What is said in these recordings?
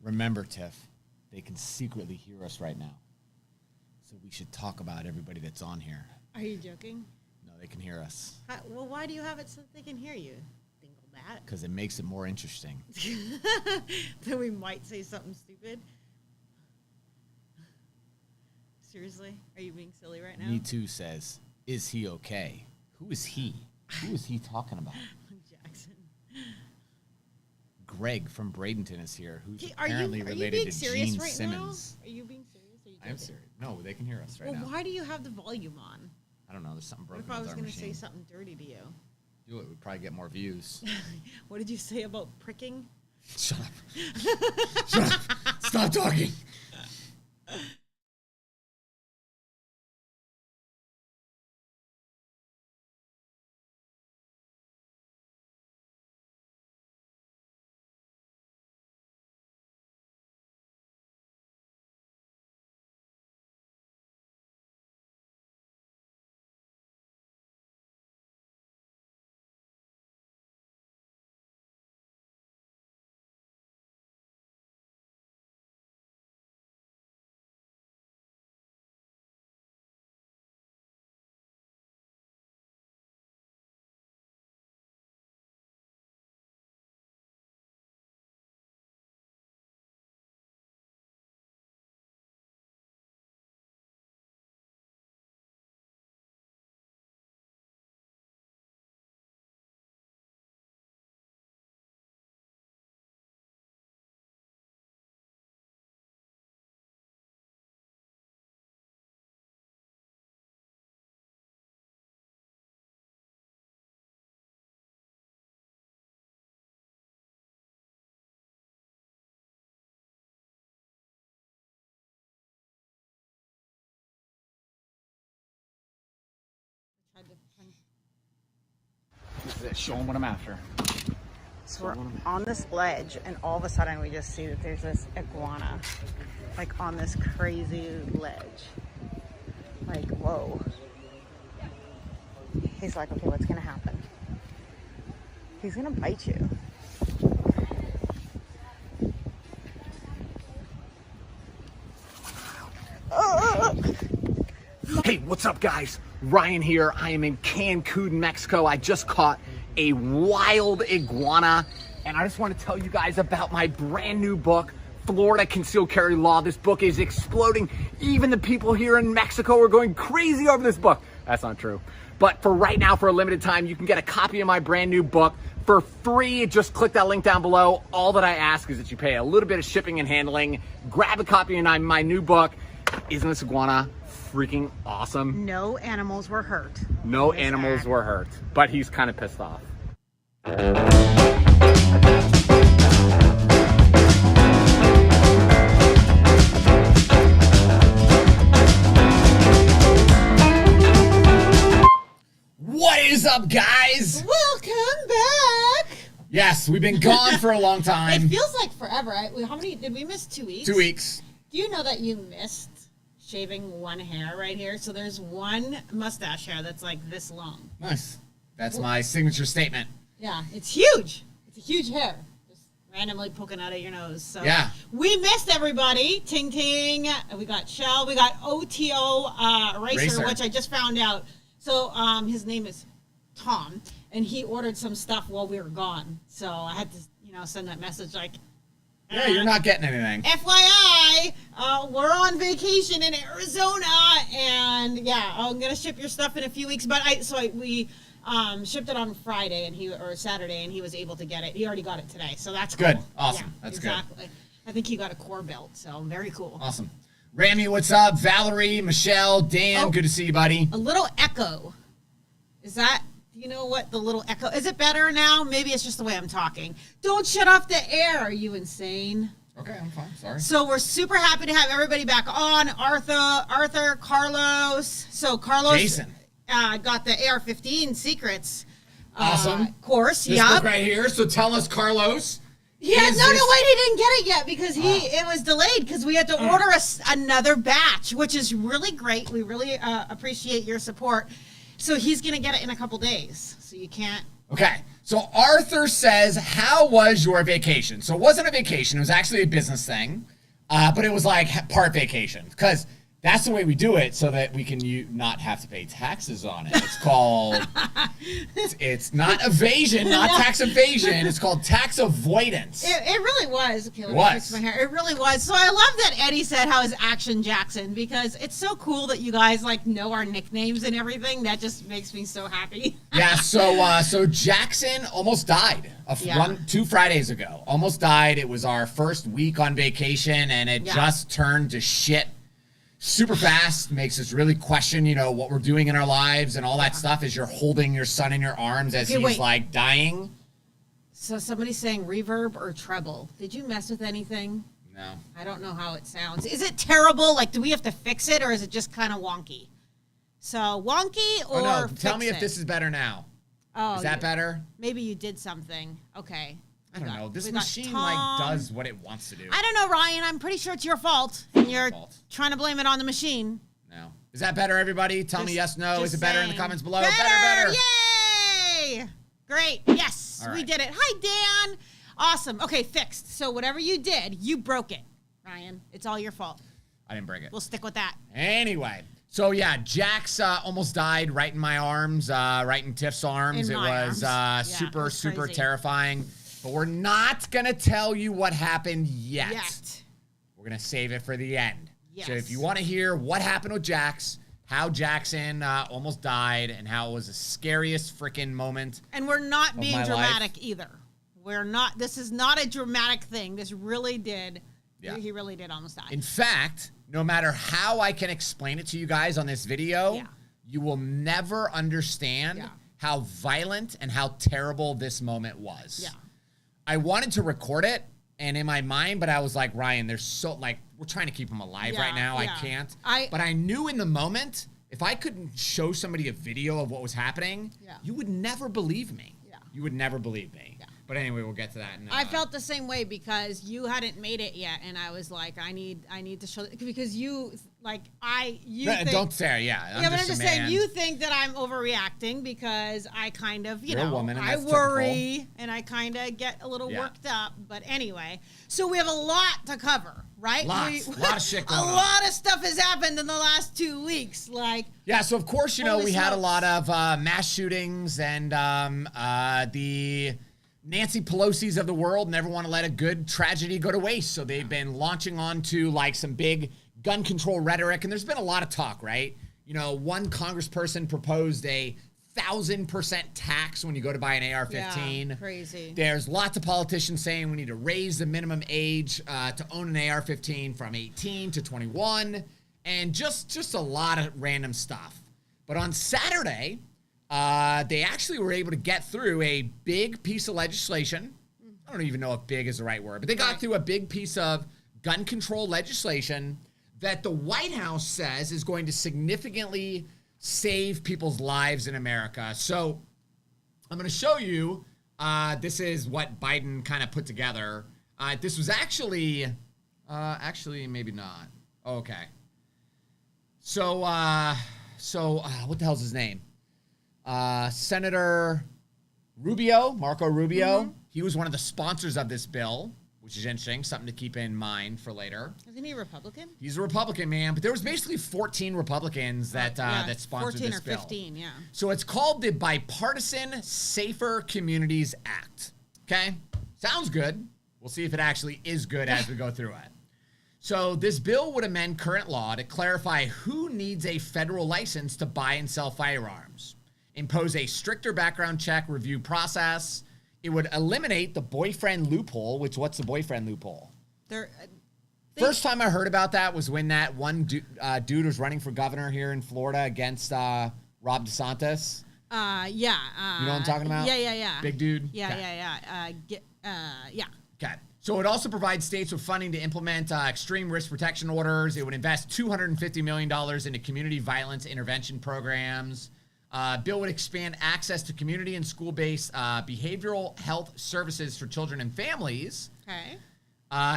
Remember, Tiff, they can secretly hear us right now. So we should talk about everybody that's on here. Are you joking? No, they can hear us. Well, why do you have it so that they can hear you? Dinglebat. Because it makes it more interesting. Then we might say something stupid. Seriously? Are you being silly right now? Me Too says, is he okay? Who is he? Who is he talking about? Jaxson. Greg from Bradenton is here, who's apparently related to Gene Simmons. Are you being serious? I am serious. No, they can hear us right now. Well, why do you have the volume on? I don't know. There's something broken What if I with was our going to say machine. something dirty to you? Do it. We'd probably get more views. What did you say about pricking? Shut up. Shut up. Stop talking. Show them what I'm after. So we're on this ledge, and all of a sudden we just see that there's this iguana, like on this crazy ledge. Like, whoa. He's like, okay, what's gonna happen? He's gonna bite you. Hey, what's up, guys? Ryan here. I am in Cancun, Mexico. I just caught a wild iguana, and I just want to tell you guys about my brand new book, Florida Concealed Carry Law. This book is exploding. Even the people here in Mexico are going crazy over this book. That's not true. But for right now, for a limited time, you can get a copy of my brand new book for free. Just click that link down below. All that I ask is that you pay a little bit of shipping and handling. Grab a copy of my new book. Isn't this iguana freaking awesome? No animals were hurt. No animals were hurt, but he's kind of pissed off. What is up, guys? Welcome back. Yes, we've been gone for a long time. It feels like forever. How many did we miss? 2 weeks? 2 weeks. Do you know that you missed shaving one hair right here? So there's one mustache hair that's like this long. Nice. That's my signature statement. Yeah, it's huge. It's a huge hair. Just randomly poking out of your nose. So yeah. We missed everybody. Ting Ting. We got Shell. We got OTO Racer, which I just found out. So his name is Tom, and he ordered some stuff while we were gone. So I had to, send that message like, yeah, you're not getting anything. FYI, we're on vacation in Arizona, and yeah, I'm gonna ship your stuff in a few weeks. But we shipped it on Friday or Saturday, and he was able to get it. He already got it today, so that's cool. Good, awesome, yeah, that's exactly. Good. I think he got a core belt, so very cool. Awesome. Rami, what's up? Valerie, Michelle, Dan, good to see you, buddy. A little echo. Is that? You know what the little echo is? It better now? Maybe it's just the way I'm talking. Don't shut off the air. Are you insane? Okay, I'm fine. Sorry. So we're super happy to have everybody back on. Arthur, Carlos. So Carlos Jason got the AR-15 secrets. Awesome. Course. This book right here. So tell us, Carlos. Yeah, wait, he didn't get it yet because it was delayed because we had to order another batch, which is really great. We really appreciate your support. So he's going to get it in a couple days. So you can't. Okay. So Arthur says, how was your vacation? So it wasn't a vacation. It was actually a business thing. But it was like part vacation. Because that's the way we do it so that we can not have to pay taxes on it. It's called, it's not evasion, not tax evasion. It's called tax avoidance. It really was. Okay, let me fix my hair. It really was. So I love that Eddie said how is Action Jaxson, because it's so cool that you guys like know our nicknames and everything. That just makes me so happy. Yeah, so Jaxson almost died 2 Fridays ago. Almost died. It was our first week on vacation, and it just turned to shit super fast. Makes us really question, what we're doing in our lives and all that stuff as you're holding your son in your arms as he's like dying. So somebody's saying reverb or treble. Did you mess with anything? No. I don't know how it sounds. Is it terrible? Like, do we have to fix it, or is it just kind of wonky? So wonky or no. Tell me if this is better now. Oh, is that better? Maybe you did something. Okay. I don't know. This machine does what it wants to do. I don't know, Ryan. I'm pretty sure it's your fault, and you're trying to blame it on the machine. No. Is that better, everybody? Tell me yes, no. Is it better in the comments below? Better. Yay! Great. Yes, we did it. Hi, Dan. Awesome. Okay, fixed. So whatever you did, you broke it, Ryan. It's all your fault. I didn't break it. We'll stick with that. Anyway. So, yeah, Jax almost died right in my arms, right in Tiff's arms. It was super terrifying. But we're not going to tell you what happened yet. We're going to save it for the end. Yes. So if you want to hear what happened with Jax, how Jaxson almost died, and how it was the scariest freaking moment. And we're not being dramatic either. We're not. This is not a dramatic thing. This really did. Yeah. He really did almost die. In fact, no matter how I can explain it to you guys on this video, you will never understand how violent and how terrible this moment was. Yeah. I wanted to record it, and in my mind, but I was like, Ryan, we're trying to keep him alive right now. I can't. But I knew in the moment, if I couldn't show somebody a video of what was happening, you would never believe me. Yeah. You would never believe me. Yeah. But anyway, we'll get to that. I felt the same way because you hadn't made it yet, and I was like, I need to show it because you think, don't say yeah, but I'm just saying you think that I'm overreacting because I kind of You're a woman, and I worry and I kind of get a little worked up. But anyway, so we have a lot to cover, right? A lot of shit going on. A lot of stuff has happened in the last 2 weeks, So of course we had a lot of mass shootings and the Nancy Pelosi's of the world never want to let a good tragedy go to waste. So they've been launching onto some big gun control rhetoric. And there's been a lot of talk, right? One congressperson proposed a 1,000% tax when you go to buy an AR-15. Yeah, crazy. There's lots of politicians saying we need to raise the minimum age to own an AR-15 from 18 to 21. And just a lot of random stuff. But on Saturday, they actually were able to get through a big piece of legislation. I don't even know if big is the right word, but they got through a big piece of gun control legislation that the White House says is going to significantly save people's lives in America. So I'm going to show you, this is what Biden kind of put together. This was actually maybe not. Okay. So what the hell's his name? Senator Marco Rubio, he was one of the sponsors of this bill, which is interesting, something to keep in mind for later. Isn't he a Republican? He's a Republican, man, but there was basically 14 Republicans that sponsored this bill. 14 or 15, yeah. So it's called the Bipartisan Safer Communities Act, okay? Sounds good. We'll see if it actually is good as we go through it. So this bill would amend current law to clarify who needs a federal license to buy and sell firearms, impose a stricter background check review process. It would eliminate the boyfriend loophole, what's the boyfriend loophole? First time I heard about that was when that one dude was running for governor here in Florida against Rob DeSantis. Yeah. You know what I'm talking about? Yeah. Big dude? Yeah. Okay. So it also provides states with funding to implement extreme risk protection orders. It would invest $250 million into community violence intervention programs. Bill would expand access to community and school-based behavioral health services for children and families. Okay.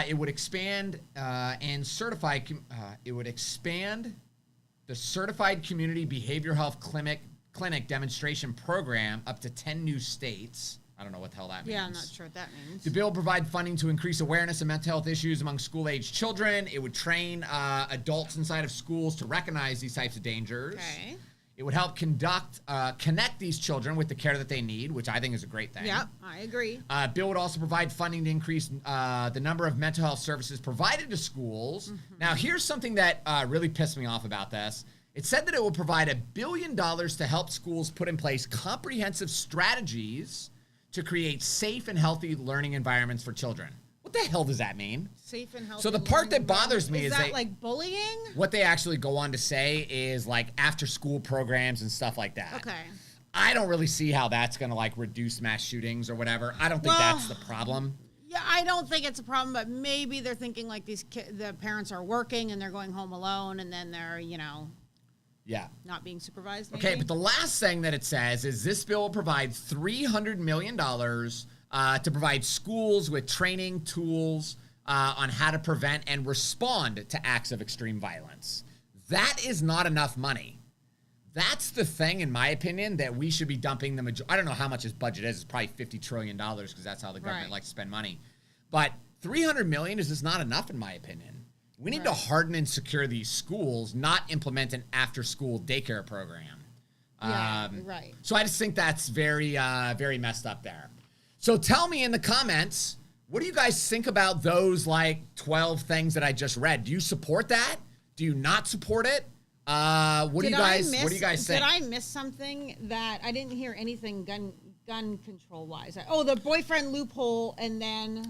It would expand and certify. It would expand the Certified Community Behavioral Health Clinic demonstration program up to 10 new states. I don't know what the hell that means. Yeah, I'm not sure what that means. The bill will provide funding to increase awareness of mental health issues among school-age children. It would train adults inside of schools to recognize these types of dangers. Okay. It would help connect these children with the care that they need, which I think is a great thing. Yep, I agree. Bill would also provide funding to increase the number of mental health services provided to schools. Mm-hmm. Now, here's something that really pissed me off about this. It said that it will provide $1 billion to help schools put in place comprehensive strategies to create safe and healthy learning environments for children. What the hell does that mean? Safe and healthy. So the part that bothers me is that like bullying? What they actually go on to say is like after school programs and stuff like that. Okay. I don't really see how that's going to like reduce mass shootings or whatever. I don't think that's the problem. Yeah, I don't think it's a problem, but maybe they're thinking like the parents are working and they're going home alone and then they're, not being supervised. Maybe. Okay, but the last thing that it says is this bill will provide $300 million to provide schools with training tools on how to prevent and respond to acts of extreme violence. That is not enough money. That's the thing, in my opinion, that we should be dumping the majority. I don't know how much his budget is. It's probably $50 trillion because that's how the government likes to spend money. But $300 million is just not enough, in my opinion. We need to harden and secure these schools, not implement an after-school daycare program. Right. So I just think that's very, very messed up there. So tell me in the comments, what do you guys think about those like 12 things that I just read? Do you support that? Do you not support it? What do you guys think? Did I miss something that I didn't hear anything gun control wise? The boyfriend loophole, and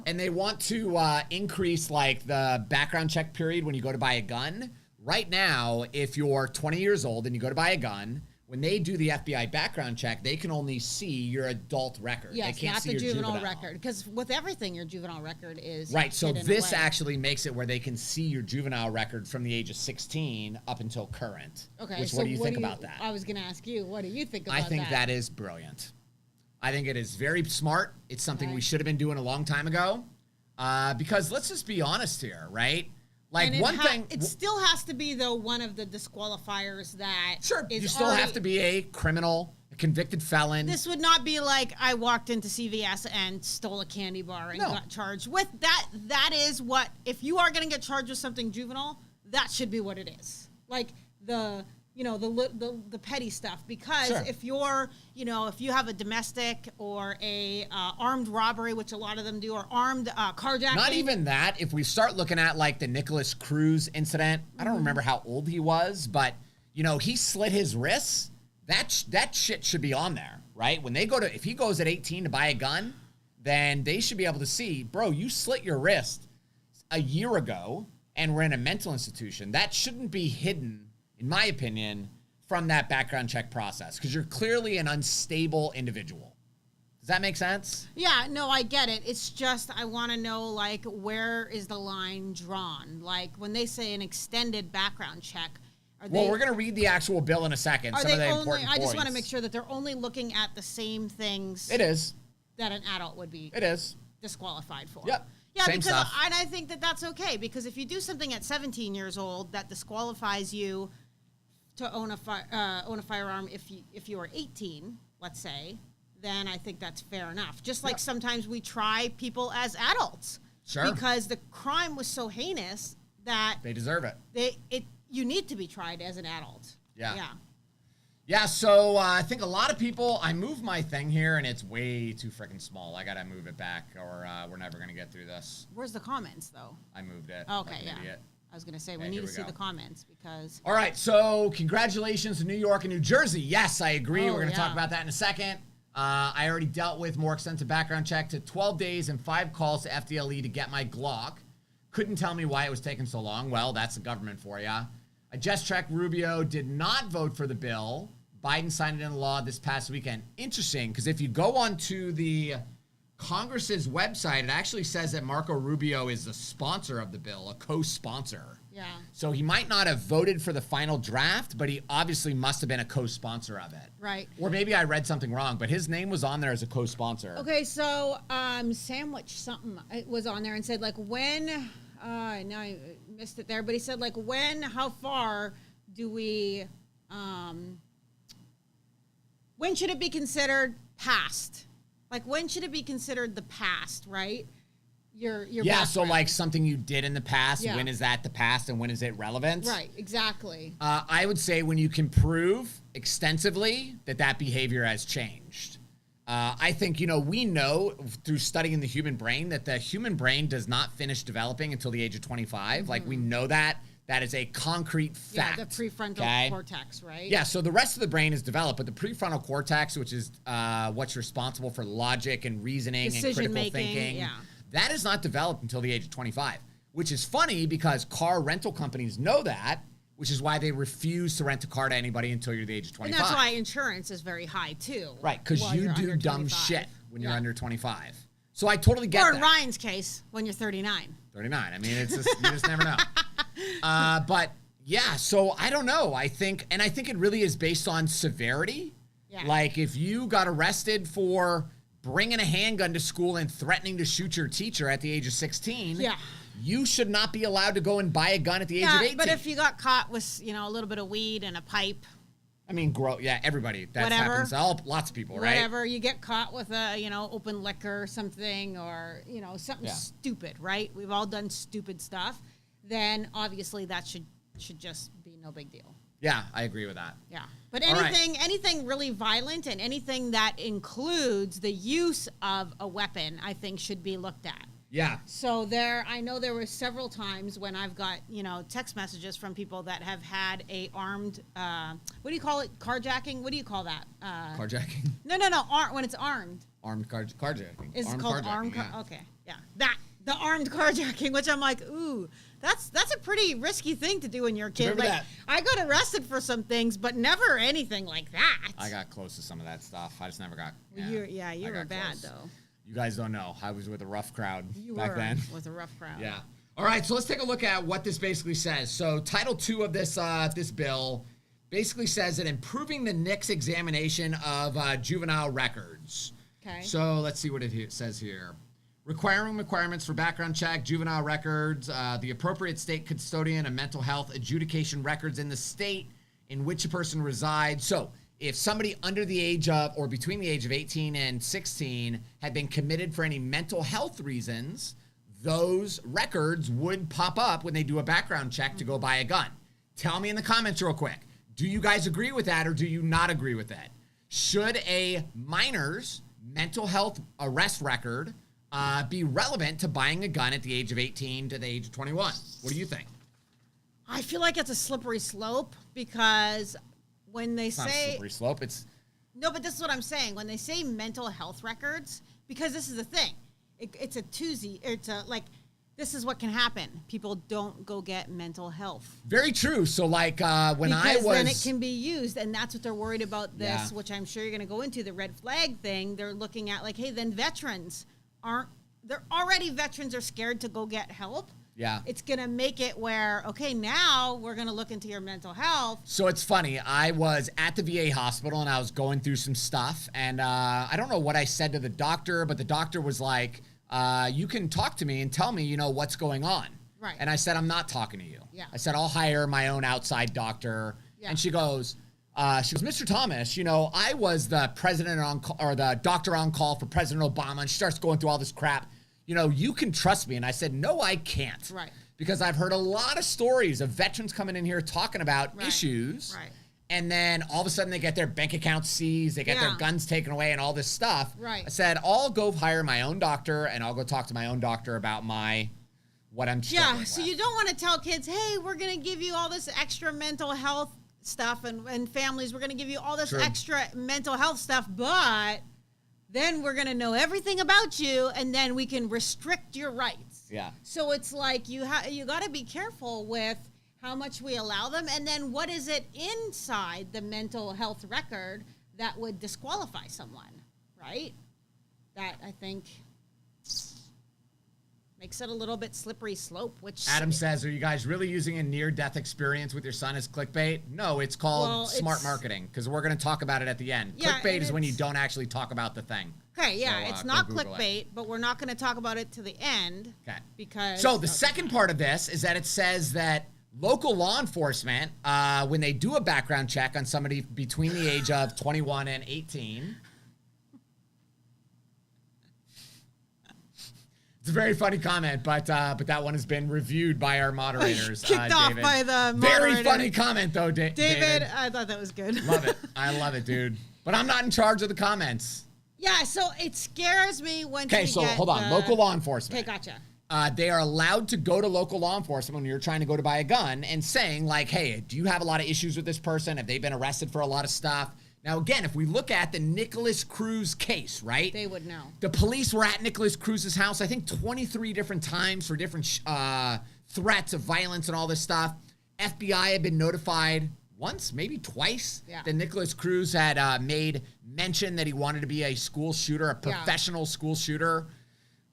they want to increase like the background check period when you go to buy a gun. Right now, if you're 20 years old and you go to buy a gun, when they do the FBI background check, they can only see your adult record. Yes, they can't not see the your juvenile record. Because with everything, your juvenile record is right. So this actually makes it where they can see your juvenile record from the age of 16 up until current. Okay. What do you think about that? I was going to ask you, what do you think about that? I think that is brilliant. I think it is very smart. It's something we should have been doing a long time ago. Because let's just be honest here, right? Like it still has to be though one of the disqualifiers that you still have to be a criminal, a convicted felon. This would not be like I walked into CVS and stole a candy bar and got charged with that. That is what, if you are going to get charged with something juvenile, that should be what it is. Like the petty stuff, because if you're, if you have a domestic or a armed robbery, which a lot of them do, or armed carjacking. Not even that. If we start looking at like the Nicholas Cruz incident, I don't remember how old he was, but he slit his wrists. That shit should be on there, right? When they if he goes at 18 to buy a gun, then they should be able to see, bro, you slit your wrist a year ago and we're in a mental institution. That shouldn't be hidden, in my opinion, from that background check process, because you're clearly an unstable individual. Does that make sense? Yeah, no, I get it. It's just I want to know, like, where is the line drawn? Like, when they say an extended background check, we're going to read the actual bill in a second. Some of the important points. I just want to make sure that they're only looking at the same things. It is. That an adult would be. It is. Disqualified for. Yep. Yeah, same because stuff. and I think that that's okay, because if you do something at 17 years old that disqualifies you to own a firearm if you are 18, let's say, then I think that's fair enough. Just like sometimes we try people as adults. Sure. Because the crime was so heinous that they deserve it. You need to be tried as an adult. Yeah. Yeah. Yeah, so I think a lot of people, I moved my thing here and it's way too freaking small. I got to move it back or we're never going to get through this. Where's the comments, though? I moved it. Okay, like an idiot. I was going to say, we need to see the comments because... All right, so congratulations to New York and New Jersey. Yes, I agree. We're going to talk about that in a second. I already dealt with more extensive background check. To 12 days and 5 calls to FDLE to get my Glock. Couldn't tell me why it was taking so long. Well, that's the government for you. I just checked Rubio did not vote for the bill. Biden signed it into law this past weekend. Interesting, because if you go onto the Congress's website, it actually says that Marco Rubio is the sponsor of the bill, a co-sponsor. Yeah. So he might not have voted for the final draft, but he obviously must have been a co-sponsor of it. Right. Or maybe I read something wrong, but his name was on there as a co-sponsor. Okay, so Sandwich something was on there and said, like, when, now I missed it there, but he said, like, how far do we, when should it be considered passed? Like, when should it be considered the past, right? Your yeah, best so friend. like something you did in the past, Yeah. when is that the past and when is it relevant? Right, exactly. I would say when you can prove extensively that behavior has changed. I think, we know through studying the human brain that the human brain does not finish developing until the age of 25. Like, we know that. That is a concrete fact. Yeah, the prefrontal cortex, right? Yeah, so the rest of the brain is developed, but the prefrontal cortex, which is what's responsible for logic and reasoning and critical thinking, that is not developed until the age of 25, which is funny because car rental companies know that, which is why they refuse to rent a car to anybody until you're the age of 25. And that's why insurance is very high, too. Right, because you do dumb 25. shit when you're under 25. So I totally get that. Or in Ryan's case, when you're 39. 39. I mean, it's just, you just never know. But yeah, so I don't know. I think it really is based on severity. Yeah. Like, if you got arrested for bringing a handgun to school and threatening to shoot your teacher at the age of 16, you should not be allowed to go and buy a gun at the age of 18. But if you got caught with, a little bit of weed and a pipe. I mean, everybody. That happens. Lots of people, right? Whatever. You get caught with a, open liquor or something, or, something stupid, right? We've all done stupid stuff. Then obviously that should just be no big deal. Yeah, I agree with that. Yeah. But anything really violent and anything that includes the use of a weapon, I think should be looked at. Yeah. So I know there were several times when I've got, text messages from people that have had a armed, what do you call it? Carjacking? What do you call that? Carjacking? No. When it's armed. Armed carjacking. Is it called armed? Okay. Yeah. The armed carjacking, which I'm like, ooh, that's a pretty risky thing to do when you're a kid. Remember that? I got arrested for some things, but never anything like that. I got close to some of that stuff. I just never got. You were bad close. though. You guys don't know. I was with a rough crowd back then. With a rough crowd. Yeah. All right, so let's take a look at what this basically says. So Title II of this bill basically says that improving the NICS examination of juvenile records. Okay. So let's see what it says here. Requirements for background check, juvenile records, the appropriate state custodian of mental health adjudication records in the state in which a person resides. So if somebody under the age of, or between the age of 18 and 16 had been committed for any mental health reasons, those records would pop up when they do a background check to go buy a gun. Tell me in the comments real quick. Do you guys agree with that or do you not agree with that? Should a minor's mental health arrest record be relevant to buying a gun at the age of 18 to the age of 21? What do you think? I feel like it's a slippery slope because when they It's not a say slippery slope. It's no, but this is what I'm saying. When they say mental health records, because this is the thing, it's a twosie. It's a like this is what can happen. People don't go get mental health. very true. So like when I Because was then it can be used, and that's what they're worried about. This, Yeah. which I'm sure you're going to go into the red flag thing. They're looking at like, hey, then veterans they're already veterans are scared to go get help. Yeah. It's going to make it where, okay, now we're going to look into your mental health. So it's funny. I was at the VA hospital and I was going through some stuff, and I don't know what I said to the doctor, but the doctor was like, "You can talk to me and tell me, what's going on." Right. And I said, "I'm not talking to you." Yeah. I said, "I'll hire my own outside doctor." Yeah. And she goes, "Mr. Thomas, I was the president on call, or the doctor on call for President Obama," and she starts going through all this crap. You can trust me. And I said, "No, I can't." Right. Because I've heard a lot of stories of veterans coming in here talking about issues. Right. And then all of a sudden they get their bank accounts seized, they get their guns taken away and all this stuff. Right. I said, I'll go hire my own doctor and I'll go talk to my own doctor about what I'm struggling with. So you don't want to tell kids, hey, we're going to give you all this extra mental health stuff and families, we're going to give you all this extra mental health stuff, but then we're going to know everything about you and then we can restrict your rights. Yeah. So it's like you got to be careful with how much we allow them, and then what is it inside the mental health record that would disqualify someone, right? That, I think, makes it a little bit slippery slope, which... Adam says, are you guys really using a near-death experience with your son as clickbait? No, it's called smart marketing, because we're going to talk about it at the end. Yeah, clickbait is when you don't actually talk about the thing. Okay, yeah, So, it's go not Google clickbait, but we're not going to talk about it to the end. Okay. Because... So the second part of this is that it says that local law enforcement, when they do a background check on somebody between the age of 21 and 18, a very funny comment, but that one has been reviewed by our moderators. Kicked off David. by the Very moderator. funny comment, though, David. I thought that was good. Love it. I love it, dude. But I'm not in charge of the comments. Yeah, so it scares me when. Okay, so hold on. Local law enforcement. Okay, gotcha. They are allowed to go to local law enforcement when you're trying to go to buy a gun and saying, like, hey, do you have a lot of issues with this person? Have they been arrested for a lot of stuff? Now, again, if we look at the Nicholas Cruz case, right? They would know. The police were at Nicholas Cruz's house, I think 23 different times for different threats of violence and all this stuff. FBI had been notified once, maybe twice, that Nicholas Cruz had made mention that he wanted to be a school shooter, a professional school shooter.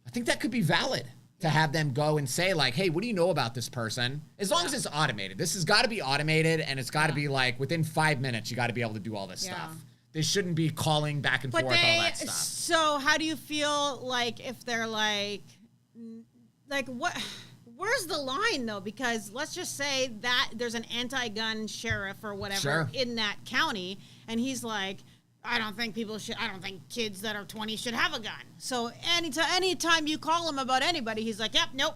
I think that could be valid to have them go and say, like, hey, what do you know about this person? As long as it's automated. This has got to be automated, and it's got to be, like, within 5 minutes, you got to be able to do all this stuff. They shouldn't be calling back and forth, all that stuff. So how do you feel, like, if they're, like, what... Where's the line, though? Because let's just say that there's an anti-gun sheriff or whatever in that county, and he's like, I don't think kids that are 20 should have a gun. So anytime you call him about anybody, he's like, yep, nope.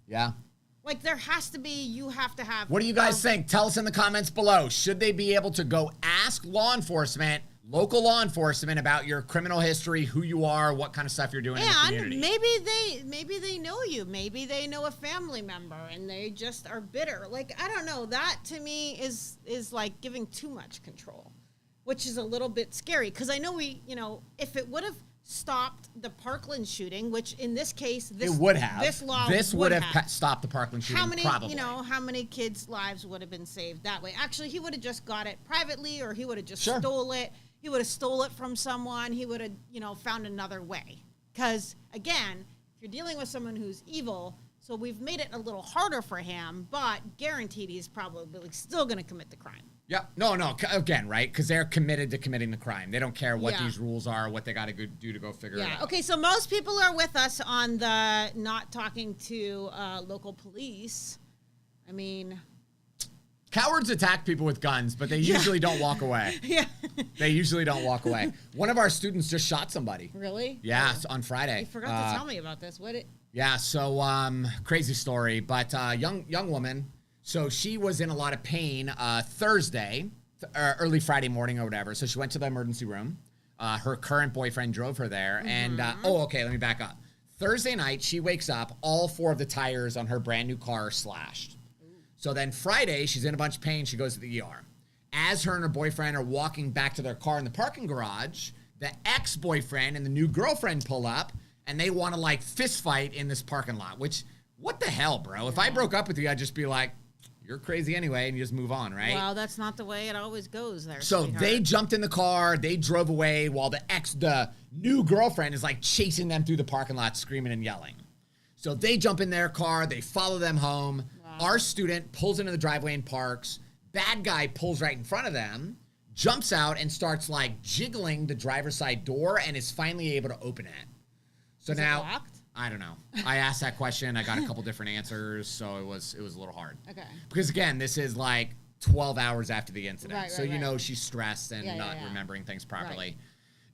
Yeah. Like, there has to be, you have to have. What do you guys think? Tell us in the comments below. Should they be able to go ask law enforcement, local law enforcement, about your criminal history, who you are, what kind of stuff you're doing in the community? And maybe they know you. Maybe they know a family member and they just are bitter. Like, I don't know. That to me is like giving too much control, which is a little bit scary. Because I know if it would have stopped the Parkland shooting, which in this case, this would have stopped the Parkland shooting. Probably. How many kids' lives would have been saved that way? Actually, he would have just got it privately, or he would have just stole it. He would have stole it from someone. He would have, found another way. Because again, if you're dealing with someone who's evil, so we've made it a little harder for him, but guaranteed he's probably still going to commit the crime. Yeah. No. Again, right? Because they're committed to committing the crime. They don't care what these rules are, what they got to do to go figure it out. Okay, so most people are with us on the not talking to local police. I mean... Cowards attack people with guns, but they usually don't walk away. They usually don't walk away. One of our students just shot somebody. Really? Yeah, on Friday. You forgot to tell me about this. Yeah, so crazy story, but young woman. So she was in a lot of pain Thursday, early Friday morning or whatever. So she went to the emergency room. Her current boyfriend drove her there. And, let me back up. Thursday night, she wakes up, all 4 of the tires on her brand new car are slashed. So then Friday, she's in a bunch of pain. She goes to the ER. As her and her boyfriend are walking back to their car in the parking garage, the ex-boyfriend and the new girlfriend pull up, and they want to, like, fist fight in this parking lot, which, what the hell, bro? If I broke up with you, I'd just be like, you're crazy anyway, and you just move on, right? Well, that's not the way it always goes there, So sweetheart. They jumped in the car, they drove away, while the new girlfriend is, like, chasing them through the parking lot, screaming and yelling. So they jump in their car, they follow them home. Our student pulls into the driveway and parks. Bad guy pulls right in front of them, jumps out, and starts, like, jiggling the driver's side door and is finally able to open it. So is now, it locked? I don't know. I asked that question. I got a couple different answers, so it was a little hard. Okay. Because, again, this is, like, 12 hours after the incident. Right, so you know she's stressed and not remembering things properly. Right.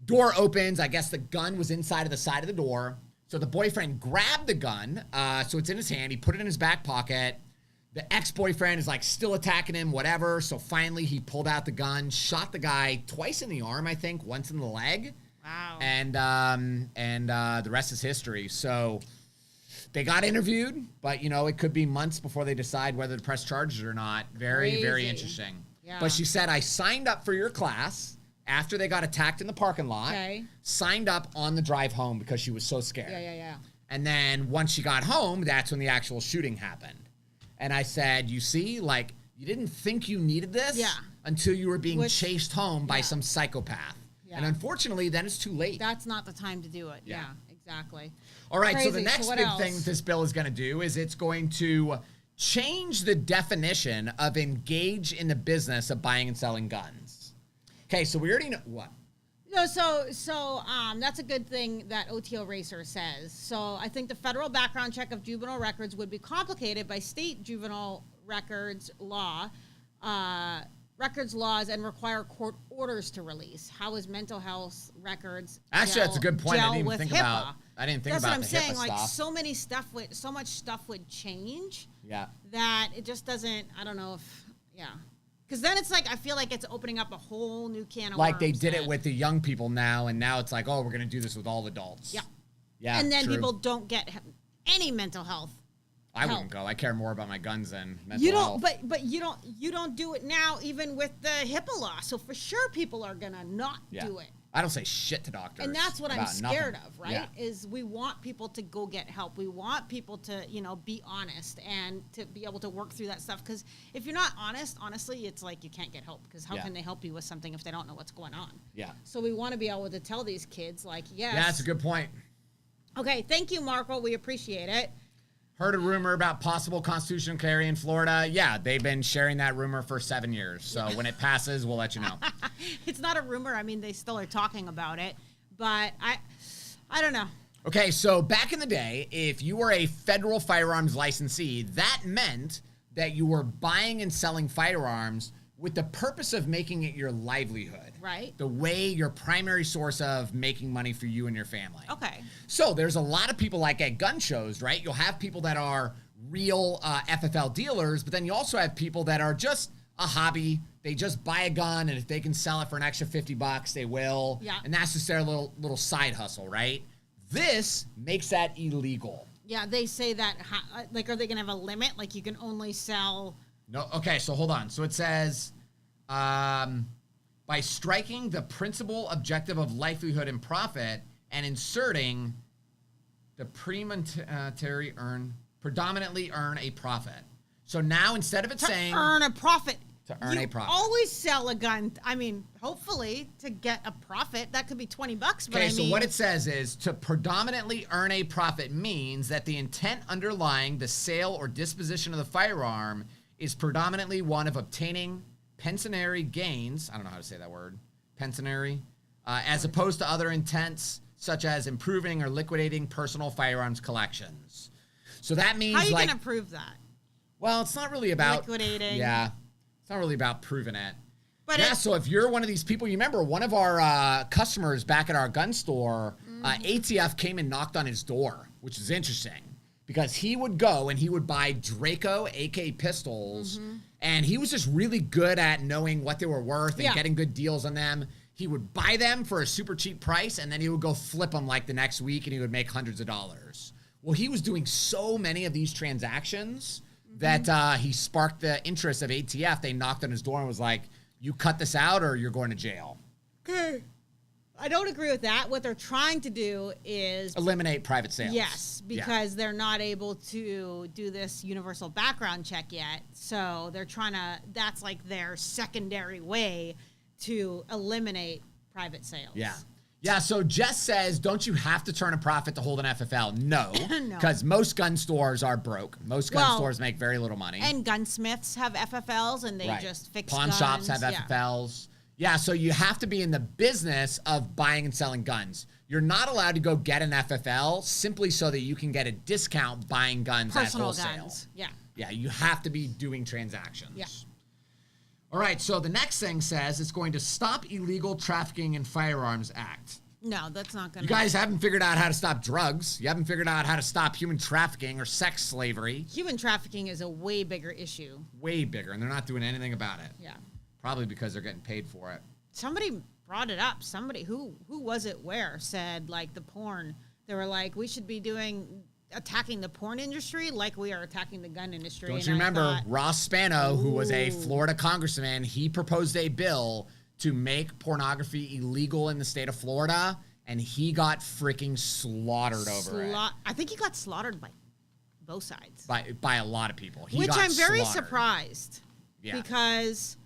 Door opens. I guess the gun was inside of the side of the door. So the boyfriend grabbed the gun. So it's in his hand. He put it in his back pocket. The ex-boyfriend is, like, still attacking him, whatever. So finally he pulled out the gun, shot the guy twice in the arm, I think, once in the leg. Wow. And the rest is history. So they got interviewed, but, it could be months before they decide whether to press charges or not. Very, very interesting. Yeah. But she said, I signed up for your class after they got attacked in the parking lot. Okay. Signed up on the drive home because she was so scared. Yeah. And then once she got home, that's when the actual shooting happened. And I said, you see, like, you didn't think you needed this until you were being chased home by some psychopath. Yeah. And unfortunately, then it's too late. That's not the time to do it. Yeah exactly. All right, so the next big thing this bill is going to do is it's going to change the definition of engage in the business of buying and selling guns. Okay, so we already know what? No, so that's a good thing that OTO Racer says. So I think the federal background check of juvenile records would be complicated by state juvenile records laws and require court orders to release. How is mental health records? Actually, that's a good point. I didn't even think about. I didn't think That's about what I'm the saying. HIPAA Like stuff. so much stuff would change. Yeah. That it just doesn't. I don't know if. Yeah. Because then it's like I feel like it's opening up a whole new can of like worms. they did it with the young people now, and now it's like, oh, we're gonna do this with all adults. Yeah. Yeah. And then true. people don't get any mental health. I wouldn't go. I care more about my guns than mental health. But you don't do it now, even with the HIPAA law. So for sure, people are gonna not do it. I don't say shit to doctors. And that's what I'm scared nothing. of, right? Yeah. Is we want people to go get help. We want people to, be honest and to be able to work through that stuff. Because if you're not honest, honestly, it's like you can't get help. Because how can they help you with something if they don't know what's going on? Yeah. So we want to be able to tell these kids, like, yes. Yeah, that's a good point. Okay, thank you, Marco. We appreciate it. Heard a rumor about possible constitutional carry in Florida. Yeah, they've been sharing that rumor for 7 years. So when it passes, we'll let you know. It's not a rumor. I mean, they still are talking about it. But I don't know. Okay, so back in the day, if you were a federal firearms licensee, that meant that you were buying and selling firearms with the purpose of making it your livelihood. Right. The way, your primary source of making money for you and your family. Okay. So there's a lot of people like at gun shows, right? You'll have people that are real FFL dealers, but then you also have people that are just a hobby. They just buy a gun, and if they can sell it for an extra $50, they will. Yeah. And that's just their little side hustle, right? This makes that illegal. Yeah, they say that, like, are they going to have a limit? Like, you can only sell... No, okay, so hold on. So it says, by striking the principal objective of livelihood and profit and inserting the predominantly earn a profit. So now instead of it saying... earn a profit. To earn a profit. Always sell a gun. I mean, hopefully to get a profit. That could be $20, but okay, so what it says is to predominantly earn a profit means that the intent underlying the sale or disposition of the firearm is predominantly one of obtaining pensionary gains. I don't know how to say that word. Pensionary. As opposed to other intents such as improving or liquidating personal firearms collections. So that means how are you going to prove that? Well, it's not really about liquidating. Yeah. It's not really about proving it. But yeah, so if you're one of these people, you remember one of our customers back at our gun store, ATF came and knocked on his door, which is interesting because he would go and he would buy Draco AK pistols, and he was just really good at knowing what they were worth and getting good deals on them. He would buy them for a super cheap price, and then he would go flip them like the next week, and he would make hundreds of dollars. Well, he was doing so many of these transactions that he sparked the interest of ATF. They knocked on his door and was like, you cut this out or you're going to jail. Okay. I don't agree with that. What they're trying to do is... eliminate private sales. Yes, because they're not able to do this universal background check yet. So they're trying to... That's like their secondary way to eliminate private sales. Yeah. Yeah, so Jess says, don't you have to turn a profit to hold an FFL? No, because most gun stores are broke. Most gun stores make very little money. And gunsmiths have FFLs, and they just fix Pawn guns. shops have FFLs. Yeah, so you have to be in the business of buying and selling guns. You're not allowed to go get an FFL simply so that you can get a discount buying guns at wholesale. Personal guns, Yeah, you have to be doing transactions. Yeah. All right, so the next thing says it's going to stop illegal trafficking in firearms act. No, that's not going to... You guys haven't figured out how to stop drugs. You haven't figured out how to stop human trafficking or sex slavery. Human trafficking is a way bigger issue. Way bigger, and they're not doing anything about it. Yeah. Probably because they're getting paid for it. Somebody brought it up. Somebody, who was it where, said, like, the porn. They were like, we should be attacking the porn industry like we are attacking the gun industry. Don't you remember Ross Spano, who was a Florida congressman, he proposed a bill to make pornography illegal in the state of Florida, and he got freaking slaughtered over it. I think he got slaughtered by both sides. By a lot of people. Which I'm very surprised. Yeah. Because,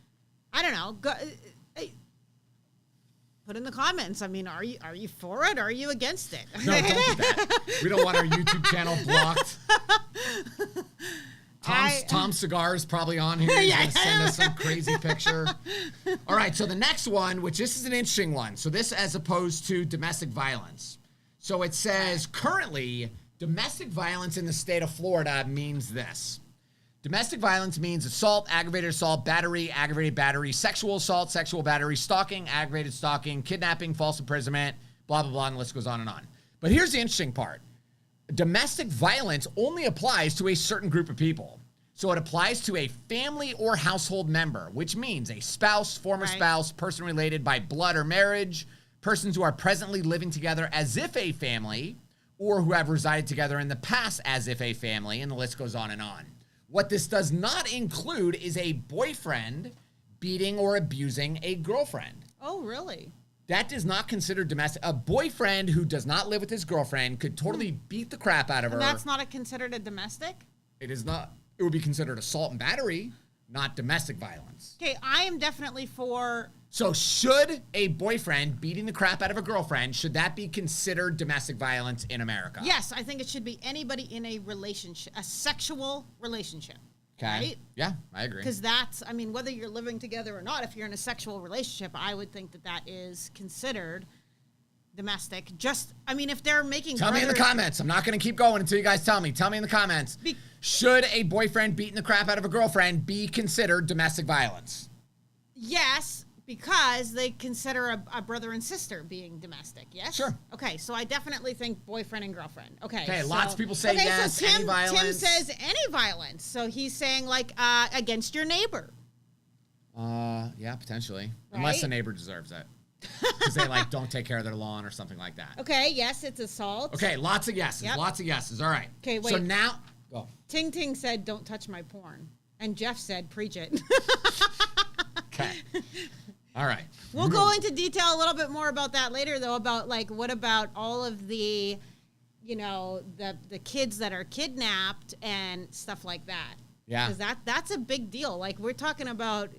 I don't know, put in the comments. I mean, are you for it or are you against it? No, don't do that. We don't want our YouTube channel blocked. Tom Cigar is probably on here. He's going to send us some crazy picture. All right, so the next one, which this is an interesting one. So this as opposed to domestic violence. So it says currently domestic violence in the state of Florida means this. Domestic violence means assault, aggravated assault, battery, aggravated battery, sexual assault, sexual battery, stalking, aggravated stalking, kidnapping, false imprisonment, blah, blah, blah, and the list goes on and on. But here's the interesting part. Domestic violence only applies to a certain group of people. So it applies to a family or household member, which means a spouse, former spouse, person related by blood or marriage, persons who are presently living together as if a family, or who have resided together in the past as if a family, and the list goes on and on. What this does not include is a boyfriend beating or abusing a girlfriend. Oh, really? That does not consider domestic. A boyfriend who does not live with his girlfriend could totally beat the crap out of her. And that's not considered a domestic? It is not. It would be considered assault and battery, not domestic violence. Okay, I am definitely for... So should a boyfriend beating the crap out of a girlfriend, should that be considered domestic violence in America? Yes, I think it should be anybody in a relationship, a sexual relationship. Okay. Right? Yeah, I agree. Because that's, I mean, whether you're living together or not, if you're in a sexual relationship, I would think that that is considered domestic. Just, I mean, if they're making... Tell me in the comments. I'm not going to keep going until you guys tell me. Tell me in the comments. Should a boyfriend beating the crap out of a girlfriend be considered domestic violence? Yes, because they consider a brother and sister being domestic, yes? Sure. Okay, so I definitely think boyfriend and girlfriend. Okay, so, lots of people say yes, so Tim, any violence. Tim says any violence. So he's saying, like, against your neighbor. Yeah, potentially. Right? Unless the neighbor deserves it. Because they, like, don't take care of their lawn or something like that. Okay, yes, it's assault. Okay, lots of yeses. Yep. Lots of yeses. All right. Okay, wait. So now... Go. Ting Ting said, don't touch my porn. And Jeff said, preach it. Okay. All right. We'll go into detail a little bit more about that later, though, about, like, what about all of the, you know, the kids that are kidnapped and stuff like that. Yeah. Because that's a big deal. Like, we're talking about,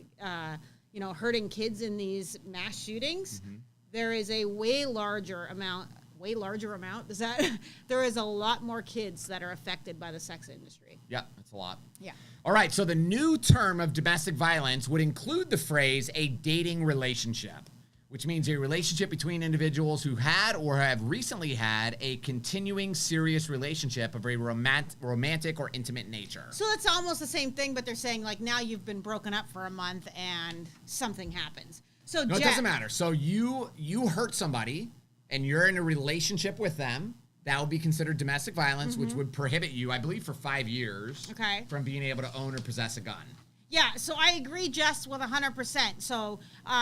you know, hurting kids in these mass shootings. Mm-hmm. There is a way larger amount, is that, there is a lot more kids that are affected by the sex industry. Yeah, that's a lot. Yeah. All right, so the new term of domestic violence would include the phrase a dating relationship, which means a relationship between individuals who had or have recently had a continuing serious relationship of a romantic or intimate nature. So it's almost the same thing, but they're saying, like, now you've been broken up for a month and something happens. So no, it doesn't matter. So you hurt somebody and you're in a relationship with them. That would be considered domestic violence, mm-hmm. which would prohibit you, I believe, for 5 years from being able to own or possess a gun. Yeah, so I agree, Jess, with 100%. So,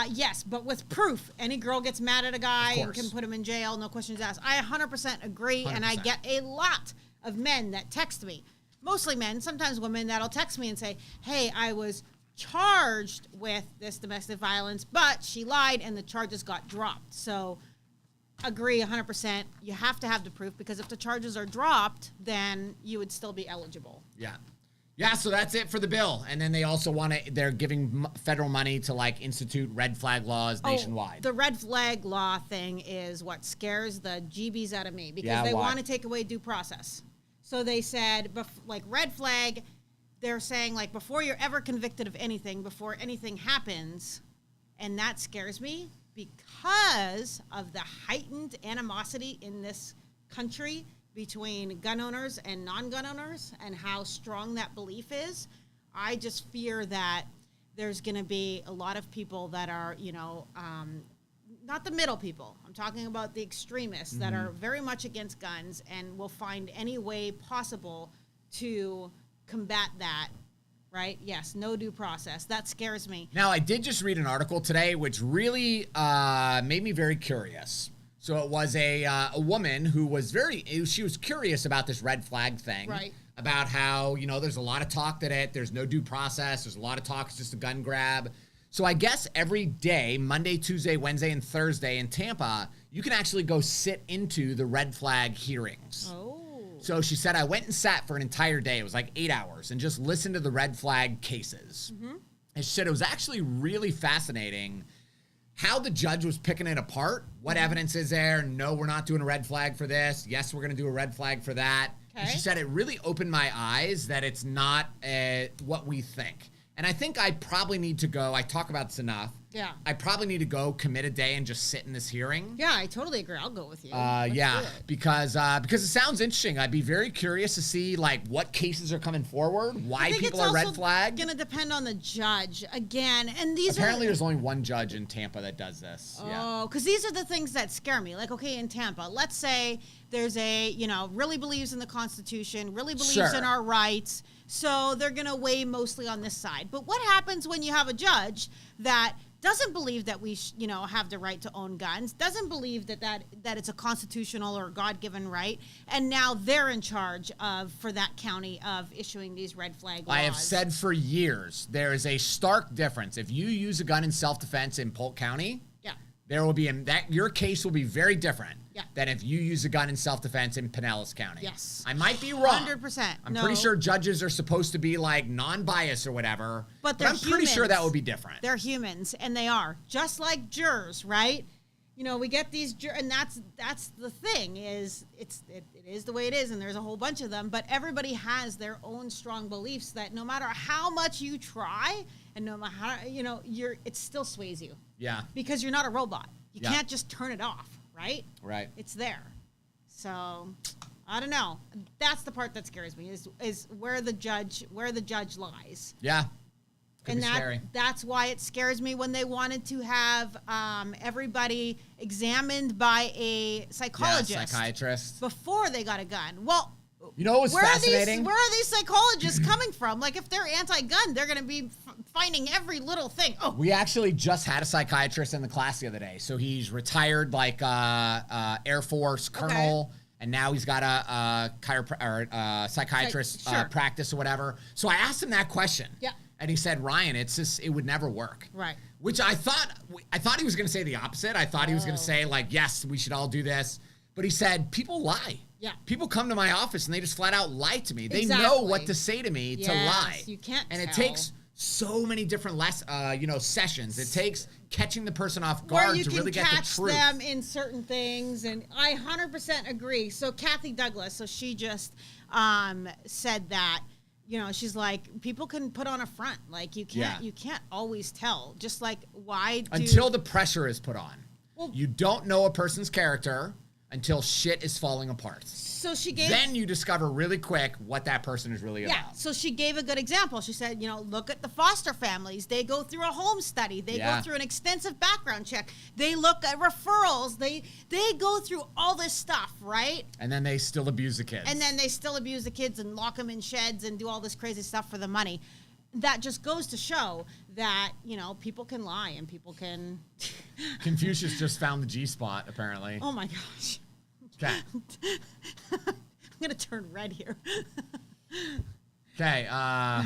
yes, but with proof. Any girl gets mad at a guy and can put him in jail, no questions asked. I 100% agree, 100%. And I get a lot of men that text me, mostly men, sometimes women, that'll text me and say, hey, I was charged with this domestic violence, but she lied and the charges got dropped. So... agree 100%. You have to have the proof because if the charges are dropped, then you would still be eligible. Yeah. Yeah, so that's it for the bill. And then they also they're giving federal money to, like, institute red flag laws nationwide. The red flag law thing is what scares the jeebies out of me because they want to take away due process. So they said, like, red flag, they're saying, like, before you're ever convicted of anything, before anything happens, and that scares me. Because of the heightened animosity in this country between gun owners and non-gun owners and how strong that belief is, I just fear that there's going to be a lot of people that are, you know, not the middle people. I'm talking about the extremists mm-hmm. that are very much against guns and will find any way possible to combat that. Right? Yes. No due process. That scares me. Now, I did just read an article today, which really made me very curious. So it was a woman who was she was curious about this red flag thing. Right. About how, you know, there's a lot of talk that there's no due process. There's a lot of talk. It's just a gun grab. So I guess every day, Monday, Tuesday, Wednesday, and Thursday in Tampa, you can actually go sit into the red flag hearings. Oh. So she said, I went and sat for an entire day. It was like 8 hours and just listened to the red flag cases. Mm-hmm. And she said it was actually really fascinating how the judge was picking it apart. What mm-hmm. evidence is there? No, we're not doing a red flag for this. Yes, we're going to do a red flag for that. Okay. And she said it really opened my eyes that it's not what we think. And I think I probably need to go. I talk about this enough. Yeah. I probably need to go commit a day and just sit in this hearing. Yeah, I totally agree. I'll go with you. Because it sounds interesting. I'd be very curious to see, like, what cases are coming forward, why people are red flagged. It's going to depend on the judge again. And apparently there's only one judge in Tampa that does this. Oh, because these are the things that scare me. Like, okay, in Tampa, let's say There's a, really believes in the Constitution, really believes Sure. in our rights. So they're going to weigh mostly on this side. But what happens when you have a judge that doesn't believe that we, have the right to own guns, doesn't believe that it's a constitutional or God-given right, and now they're in charge for that county of issuing these red flag laws? I have said for years, there is a stark difference. If you use a gun in self-defense in Polk County, there will be your case will be very different than if you use a gun in self-defense in Pinellas County. Yes. I might be wrong. 100%. I'm pretty sure judges are supposed to be like non-biased or whatever. But I'm pretty sure that would be different. They're humans, and they are just like jurors, right? We get these and that's the thing is it is the way it is, and there's a whole bunch of them. But everybody has their own strong beliefs that no matter how much you try, and no matter how it still sways you. Yeah. Because you're not a robot. You can't just turn it off, right? Right. It's there. So I don't know. That's the part that scares me is where the judge lies. Yeah. Could and be scary. That's why it scares me when they wanted to have everybody examined by a psychologist, psychiatrist, before they got a gun. Well, what was fascinating? Where are these psychologists coming from? Like, if they're anti-gun, they're going to be finding every little thing. Oh, we actually just had a psychiatrist in the class the other day. So he's retired, like Air Force colonel. Okay. And now he's got a psychiatrist practice or whatever. So I asked him that question. Yeah. And he said, Ryan, it would never work. Right. Which I thought he was going to say the opposite. I thought he was going to say, like, yes, we should all do this. But he said, people lie. Yeah. People come to my office and they just flat out lie to me. Exactly. They know what to say to me to lie. You can't And tell. it takes so many different sessions. It takes catching the person off guard to really get the truth. Where you can catch them in certain things, and I 100% agree. So Kathy Douglas, she just said that, she's like, people can put on a front. Like, you can't always tell. Just like, until the pressure is put on. Well, you don't know a person's character until shit is falling apart. So she gave. Then you discover really quick what that person is really about. Yeah. So she gave a good example. She said, look at the foster families. They go through a home study. They go through an extensive background check. They look at referrals. They go through all this stuff, right? And then they still abuse the kids. And lock them in sheds and do all this crazy stuff for the money. That just goes to show that, people can lie and people can. Confucius just found the G spot, apparently. Oh my gosh. Okay. I'm going to turn red here. Okay. All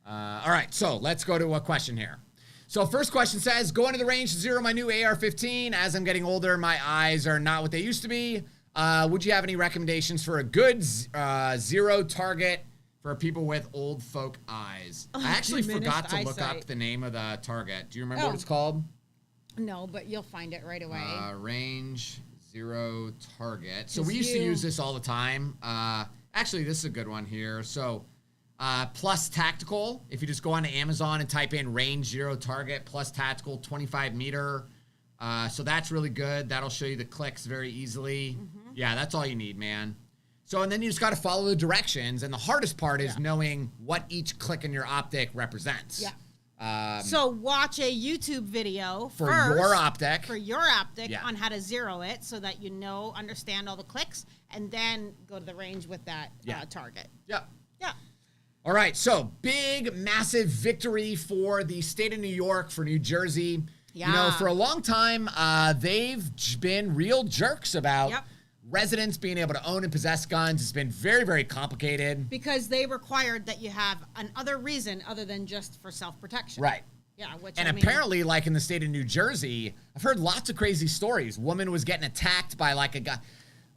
right. So let's go to a question here. So first question says, going to the range to zero my new AR-15. As I'm getting older, my eyes are not what they used to be. Would you have any recommendations for a good zero target for people with old folk eyes? I actually forgot to look up the name of the target. Do you remember what it's called? No, but you'll find it right away. Range zero target. So we used to use this all the time. Actually, this is a good one here. So plus tactical. If you just go on to Amazon and type in range zero target plus tactical 25 meter. So that's really good. That'll show you the clicks very easily. Mm-hmm. Yeah, that's all you need, man. So, and then you just got to follow the directions. And the hardest part is knowing what each click in your optic represents. Yeah. So watch a YouTube video for your optic on how to zero it so that understand all the clicks, and then go to the range with that target. Yep. Yeah. All right. So big, massive victory for the state of New York, for New Jersey. Yeah. For a long time, they've been real jerks about residents being able to own and possess guns. It's been very, very complicated. Because they required that you have another reason other than just for self-protection. Right. Yeah. Apparently, like in the state of New Jersey, I've heard lots of crazy stories. Woman was getting attacked by like a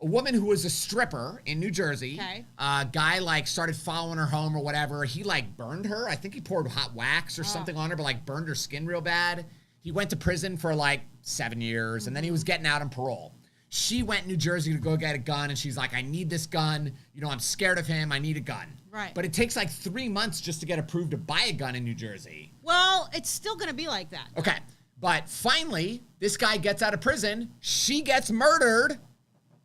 woman who was a stripper in New Jersey. Okay. Guy started following her home or whatever. He burned her. I think he poured hot wax or something on her, but burned her skin real bad. He went to prison for 7 years, and then he was getting out on parole. She went to New Jersey to go get a gun, and she's like, I need this gun. I'm scared of him. I need a gun. Right. But it takes 3 months just to get approved to buy a gun in New Jersey. Well, it's still going to be like that. Okay. But finally, this guy gets out of prison. She gets murdered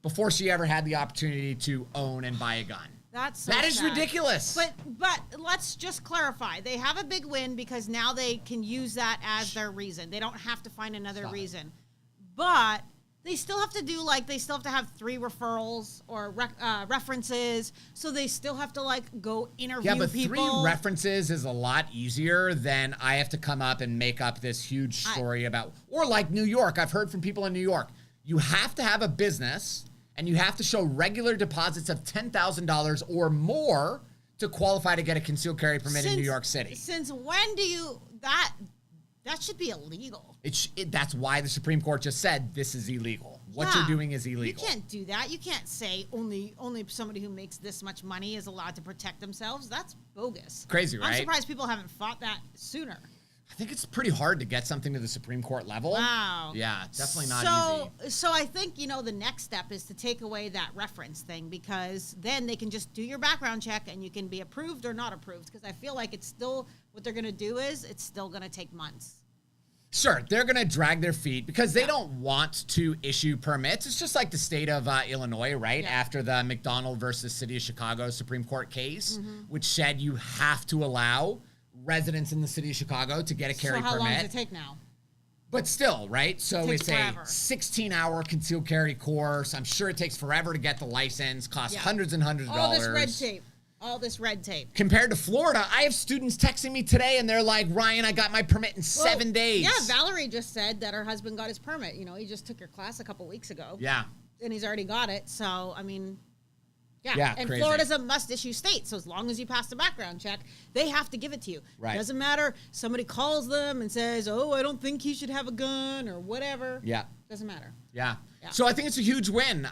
before she ever had the opportunity to own and buy a gun. That is ridiculous. But let's just clarify. They have a big win because now they can use that as their reason. They don't have to find another reason. But they still have to do they still have to have 3 referrals or references. So they still have to go interview people. Yeah, but 3 references is a lot easier than I have to come up and make up this huge story about, or like New York. I've heard from people in New York. You have to have a business and you have to show regular deposits of $10,000 or more to qualify to get a concealed carry permit in New York City. Since when do you, that should be illegal. That's why the Supreme Court just said this is illegal. What you're doing is illegal. You can't do that. You can't say only somebody who makes this much money is allowed to protect themselves. That's bogus. Crazy, right? I'm surprised people haven't fought that sooner. I think it's pretty hard to get something to the Supreme Court level. Wow. Yeah, definitely not easy. So I think, the next step is to take away that reference thing, because then they can just do your background check and you can be approved or not approved, because I feel like it's still, what they're going to do is it's still going to take months. Sure, they're going to drag their feet because they don't want to issue permits. It's just like the state of Illinois, right? Yeah. After the McDonald versus City of Chicago Supreme Court case, which said you have to allow residents in the City of Chicago to get a carry permit. So how long does it take now? But still, right? So it's forever. A 16-hour concealed carry course. I'm sure it takes forever to get the license, costs hundreds and hundreds of dollars. All this red tape. Compared to Florida, I have students texting me today, and they're like, Ryan, I got my permit in 7 days. Yeah, Valerie just said that her husband got his permit. He just took your class a couple weeks ago. Yeah. And he's already got it. So, I mean, yeah. And crazy. Florida's a must-issue state. So as long as you pass the background check, they have to give it to you. Right. Doesn't matter. Somebody calls them and says, oh, I don't think he should have a gun or whatever. Yeah. Doesn't matter. Yeah. So I think it's a huge win.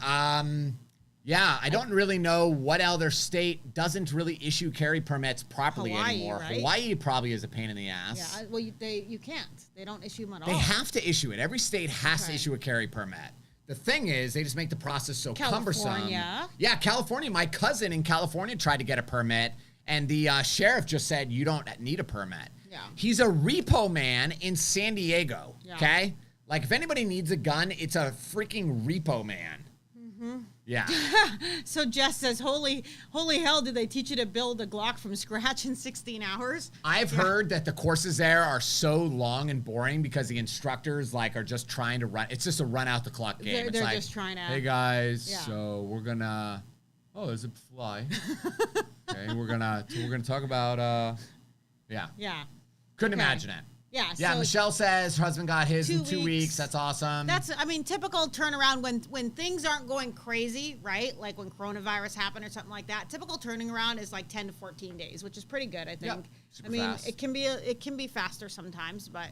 Yeah, I don't really know what other state doesn't really issue carry permits properly anymore. Right? Hawaii probably is a pain in the ass. Yeah, well, you can't. They don't issue them at all. They have to issue it. Every state has to issue a carry permit. The thing is, they just make the process so cumbersome. Yeah, California. My cousin in California tried to get a permit, and the sheriff just said, you don't need a permit. Yeah. He's a repo man in San Diego, okay? Like, if anybody needs a gun, it's a freaking repo man. Yeah. So Jess says, holy hell, did they teach you to build a Glock from scratch in 16 hours? I've heard that the courses there are so long and boring because the instructors are just trying to run. It's just a run out the clock game. They're just trying to. Hey guys, so we're gonna. Oh, there's a fly. Okay, we're gonna talk about. Yeah. Couldn't imagine it. Yeah, so Michelle says her husband got his in 2 weeks. That's awesome. That's, typical turnaround when things aren't going crazy, right? Like when coronavirus happened or something like that. Typical turning around is 10 to 14 days, which is pretty good, I think. Super fast. It can be faster sometimes, but.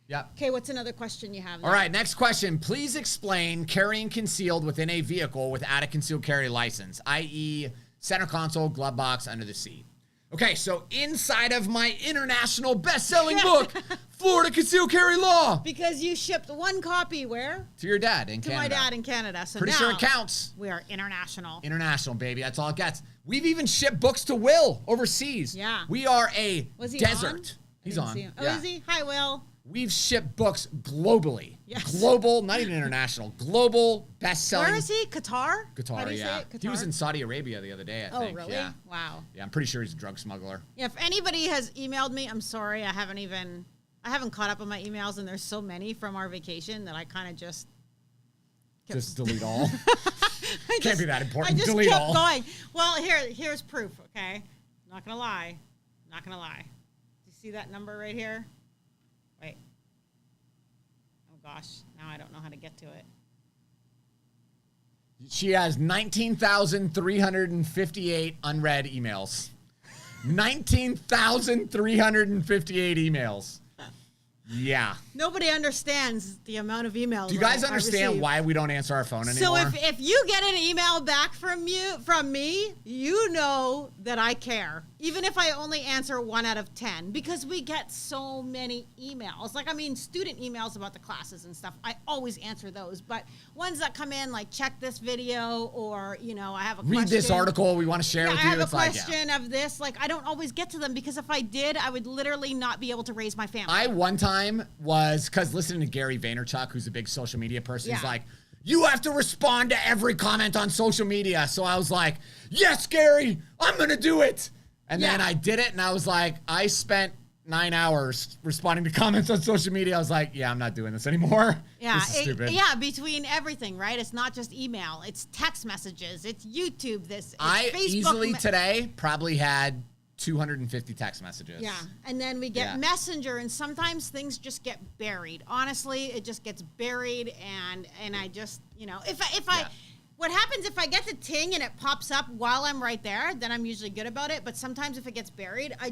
Yeah. Okay, what's another question you have there? All right, next question. Please explain carrying concealed within a vehicle without a concealed carry license, i.e. center console, glove box, under the seat. Okay, so inside of my international best-selling book, Florida Concealed Carry Law. Because you shipped one copy where? To your dad in Canada. To my dad in Canada. So pretty now sure it counts. We are international. International, baby. That's all it gets. We've even shipped books to Will overseas. Yeah. We are a Was he desert. On? He's on. Oh, is he? Hi, Will. We've shipped books globally. Yes. Global, not even international. Global best-selling. Where is he? Qatar? Qatar, Qatar? He was in Saudi Arabia the other day, I think. Oh, really? Yeah. Wow. Yeah, I'm pretty sure he's a drug smuggler. Yeah, if anybody has emailed me, I'm sorry. I haven't caught up on my emails, and there's so many from our vacation that I kind of just delete all. Can't be that important. I just delete kept all. going. Well, here's proof, okay? Not going to lie. Do you see that number right here? Wait. Oh, gosh. Now I don't know how to get to it. She has 19,358 unread emails. 19,358 emails. Yeah. Nobody understands the amount of emails. Do you guys understand why we don't answer our phone anymore? So if you get an email back from me, you know that I care. Even if I only answer 1 out of 10, because we get so many emails. Student emails about the classes and stuff. I always answer those. But ones that come in, like check this video, or I have a question. Read this article we want to share with you. I have a question of this. I don't always get to them, because if I did, I would literally not be able to raise my family. I one time was, because listening to Gary Vaynerchuk, who's a big social media person, he's like, you have to respond to every comment on social media. So I was like, yes, Gary, I'm going to do it. And then I did it, and I was like, I spent 9 hours responding to comments on social media. I was like, yeah, I'm not doing this anymore. Yeah, this is stupid. Between everything, right? It's not just email. It's text messages. It's YouTube. It's I Facebook easily today probably had 250 text messages. Yeah, and then we get Messenger, and sometimes things just get buried. Honestly, it just gets buried, and I just, what happens if I get the ting and it pops up while I'm right there, then I'm usually good about it. But sometimes if it gets buried, I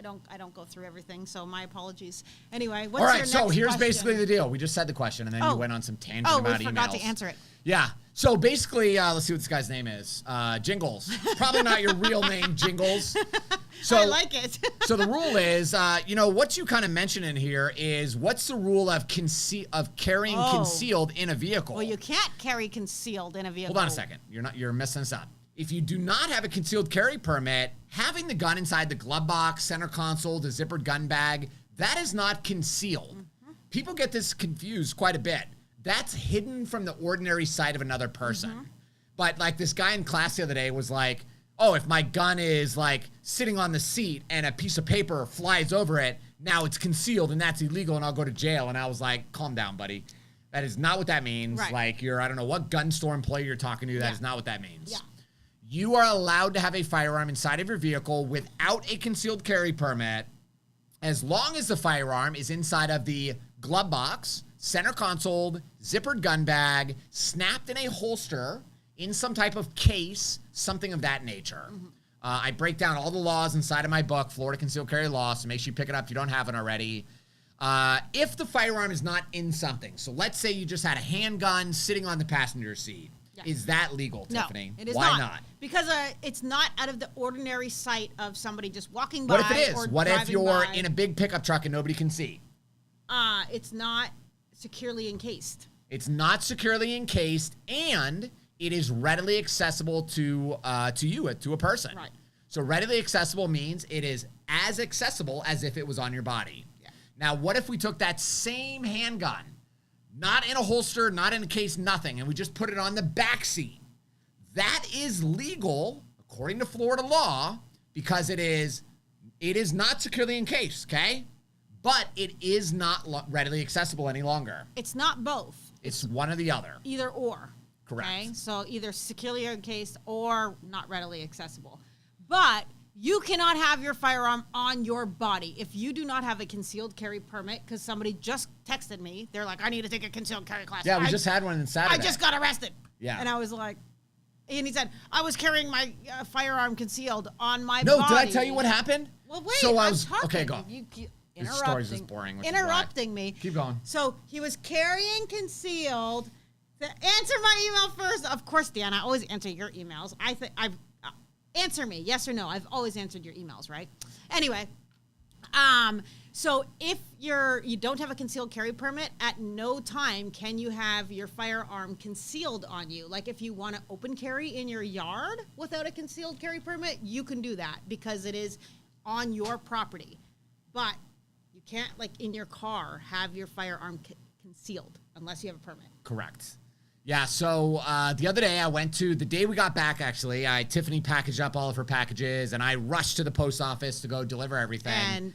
don't go through everything. So my apologies. Anyway, what's all right, your so next here's question? basically the deal. We just said the question, and then you went on some tangent about emails. We forgot to answer it. Yeah. So basically, let's see what this guy's name is. Jingles. Probably not your real name, Jingles. So, I like it. So the rule is, what you kind of mention in here is what's the rule of carrying concealed in a vehicle? Well, you can't carry concealed in a vehicle. Hold on a second. You're messing this up. If you do not have a concealed carry permit, having the gun inside the glove box, center console, the zippered gun bag, that is not concealed. Mm-hmm. People get this confused quite a bit. That's hidden from the ordinary sight of another person. Mm-hmm. But like this guy in class the other day was like, oh, if my gun is like sitting on the seat and a piece of paper flies over it, now it's concealed and that's illegal and I'll go to jail. And I was like, calm down, buddy. That is not what that means. Right. Like I don't know what gun store employee you're talking to. That is not what that means. Yeah. You are allowed to have a firearm inside of your vehicle without a concealed carry permit as long as the firearm is inside of the glove box, center console, zippered gun bag, snapped in a holster, in some type of case, something of that nature. Mm-hmm. I break down all the laws inside of my book, Florida Concealed Carry Law, so make sure you pick it up if you don't have it already. If the firearm is not in something, so let's say you just had a handgun sitting on the passenger seat. Yeah. Is that legal, Tiffany? No, it is Why not? Because it's not out of the ordinary sight of somebody just walking by. What if it is? What if you're in a big pickup truck and nobody can see? It's not securely encased. It's not securely encased, and it is readily accessible to a person. Right. So readily accessible means it is as accessible as if it was on your body. Yeah. Now, what if we took that same handgun, not in a holster, not in a case, nothing, and we just put it on the back seat? That is legal according to Florida law because it is not securely encased, okay? But it is not readily accessible any longer. It's not both. It's one or the other. Either or. Correct. Okay? So either securely encased or not readily accessible. But you cannot have your firearm on your body if you do not have a concealed carry permit, because somebody just texted me. They're like, I need to take a concealed carry class. Yeah, we just had one on Saturday. I just got arrested. Yeah. And I was like, and he said, I was carrying my firearm concealed on my body. No, did I tell you what happened? Well, wait, so I'm talking. Okay, go. This story's just boring. Interrupting me. Keep going. So he was carrying concealed. To answer my email first, of course, Dan, I always answer your emails. Answer me, yes or no. I've always answered your emails, right? Anyway, so if you don't have a concealed carry permit, at no time can you have your firearm concealed on you. Like if you want to open carry in your yard without a concealed carry permit, you can do that because it is on your property. But you can't, like in your car, have your firearm concealed unless you have a permit. Correct. Yeah, so the other day the day we got back, actually, Tiffany packaged up all of her packages, and I rushed to the post office to go deliver everything. And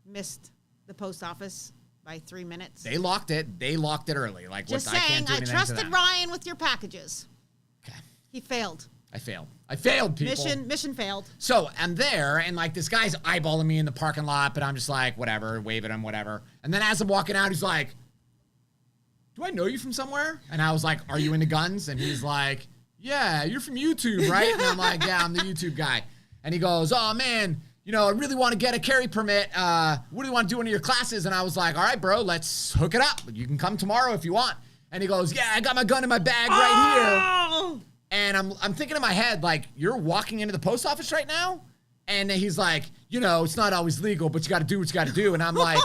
missed the post office by 3 minutes. They locked it. They locked it early. Like, just saying, I can't do anything trusted to them. Ryan with your packages. Okay. He failed. I failed, people. Mission failed. So I'm there, and like this guy's eyeballing me in the parking lot, but I'm just like, whatever, wave at him, whatever. And then as I'm walking out, he's like, do I know you from somewhere? And I was like, are you into guns? And he's like, yeah, you're from YouTube, right? And I'm like, yeah, I'm the YouTube guy. And he goes, oh, man, I really want to get a carry permit. What do you want to do in your classes? And I was like, all right, bro, let's hook it up. You can come tomorrow if you want. And he goes, yeah, I got my gun in my bag right here. And I'm thinking in my head, like, you're walking into the post office right now? And he's like, it's not always legal, but you got to do what you got to do. And I'm like,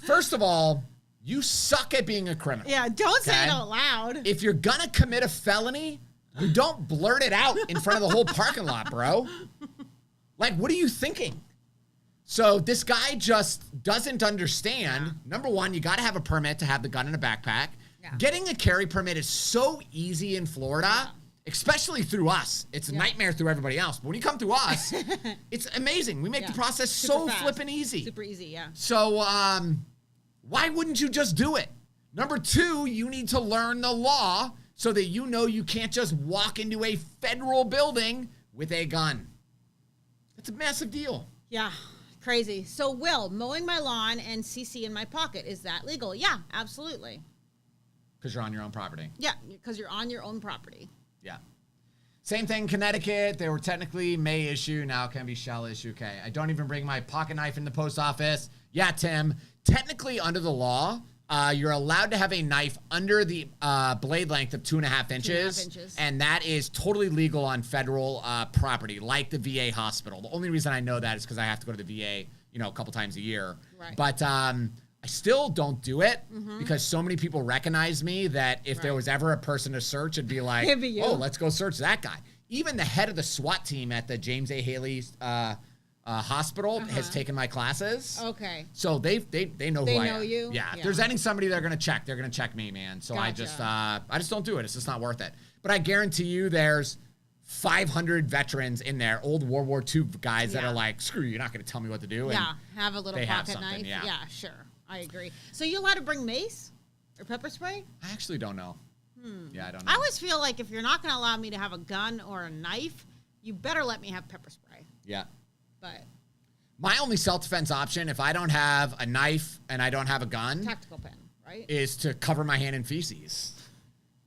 first of all, you suck at being a criminal. Yeah, don't say it out loud. If you're gonna commit a felony, you don't blurt it out in front of the whole parking lot, bro. Like, what are you thinking? So this guy just doesn't understand. Yeah. Number one, you gotta have a permit to have the gun in a backpack. Yeah. Getting a carry permit is so easy in Florida. especially through us. It's a nightmare through everybody else. But when you come through us, it's amazing. We make the process so flippin' easy. Super easy, yeah. So why wouldn't you just do it? Number 2, you need to learn the law so that you know you can't just walk into a federal building with a gun. It's a massive deal. Yeah, crazy. So, Will, mowing my lawn and CC in my pocket, is that legal? Yeah, absolutely. Because you're on your own property. Yeah, because you're on your own property. Yeah. Same thing, Connecticut. They were technically may issue. Now it can be shall issue. Okay. I don't even bring my pocket knife in the post office. Yeah, Tim. Technically, under the law, you're allowed to have a knife under the blade length of 2.5 inches. 2.5 inches. And that is totally legal on federal property, like the VA hospital. The only reason I know that is because I have to go to the VA, a couple times a year. Right. But I still don't do it because so many people recognize me that if there was ever a person to search, it'd be like, oh, let's go search that guy. Even the head of the SWAT team at the James A. Haley hospital has taken my classes. Okay. So they know who I am. They know you? Yeah. If there's somebody they're gonna check, they're gonna check me, man. So Gotcha. I just don't do it. It's just not worth it. But I guarantee you, there's 500 veterans in there, old World War II guys that are like, screw you, you're not gonna tell me what to do. Yeah. Have a little pocket knife. Yeah. Yeah, sure. I agree. So you allowed to bring mace or pepper spray? I actually don't know. Yeah, I don't know. I always feel like if you're not going to allow me to have a gun or a knife, you better let me have pepper spray. Yeah. But my only self-defense option, if I don't have a knife and I don't have a gun, tactical pen, right? is to cover my hand in feces.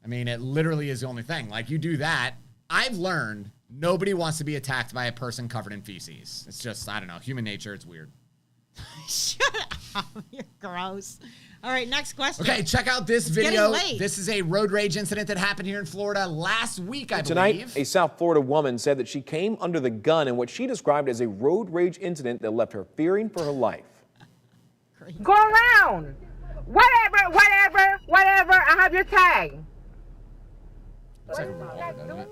I mean, it literally is the only thing. Like, you do that. I've learned nobody wants to be attacked by a person covered in feces. It's just, I don't know, human nature. It's weird. Shut up. You're gross. All right, next question. Okay, check out this video. This is a road rage incident that happened here in Florida last week, I believe. Tonight, a South Florida woman said that she came under the gun in what she described as a road rage incident that left her fearing for her life. Go around. Whatever. I have your tag. It's like a revolver, doesn't it?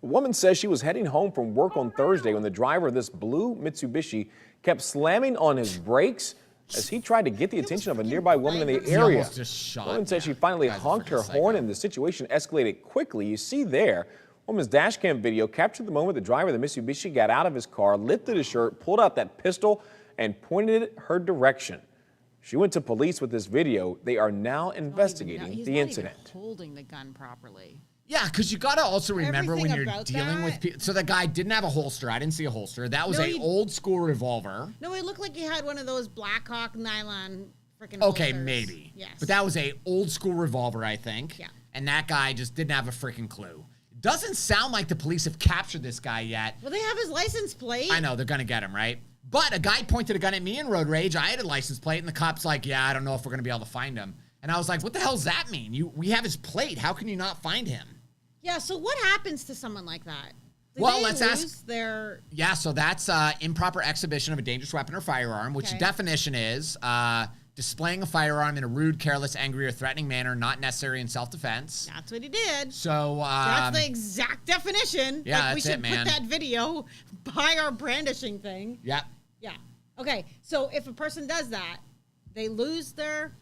The woman says she was heading home from work on Thursday when the driver of this blue Mitsubishi kept slamming on his brakes as he tried to get the attention of a nearby woman in the area. Almost just shot. The woman said she finally honked her horn and the situation escalated quickly. You see there, woman's dash cam video captured the moment the driver of the Mitsubishi got out of his car, lifted his shirt, pulled out that pistol, and pointed it her direction. She went to police with this video. They are now investigating the incident. He's not even holding the gun properly. Yeah, because you got to also remember when you're about dealing with people. So the guy didn't have a holster. I didn't see a holster. That was an old school revolver. No, it looked like he had one of those Blackhawk nylon freaking Okay, holsters. maybe. Yes. But that was a old school revolver, I think. Yeah. And that guy just didn't have a freaking clue. Doesn't sound like the police have captured this guy yet. Well, they have his license plate. I know, they're going to get him, right? But a guy pointed a gun at me in road rage. I had a license plate, and the cop's like, yeah, I don't know if we're going to be able to find him. And I was like, what the hell does that mean? We have his plate. How can you not find him? Yeah, so what happens to someone like that? Well, let's ask. Their... Yeah, so that's improper exhibition of a dangerous weapon or firearm, which the definition is displaying a firearm in a rude, careless, angry, or threatening manner, not necessary in self-defense. That's what he did. So that's the exact definition. Yeah, like, that's we should it, man. put that video by our brandishing thing. Yeah. Yeah. Okay, so if a person does that, they lose their...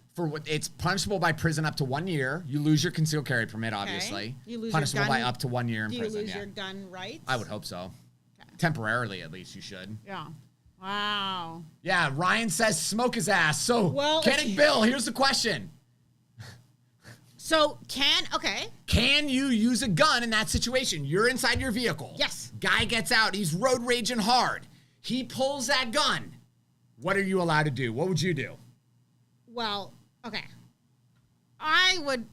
It's punishable by prison up to 1 year. You lose your concealed carry permit, obviously. You lose punishable your gun, by up to 1 year in prison. Do you lose your gun rights? I would hope so. Okay. Temporarily, at least, you should. Yeah. Wow. Yeah, Ryan says smoke his ass. So, Kenny Bill, here's the question. So, can you use a gun in that situation? You're inside your vehicle. Yes. Guy gets out. He's road raging hard. He pulls that gun. What are you allowed to do? What would you do? Well, okay. I would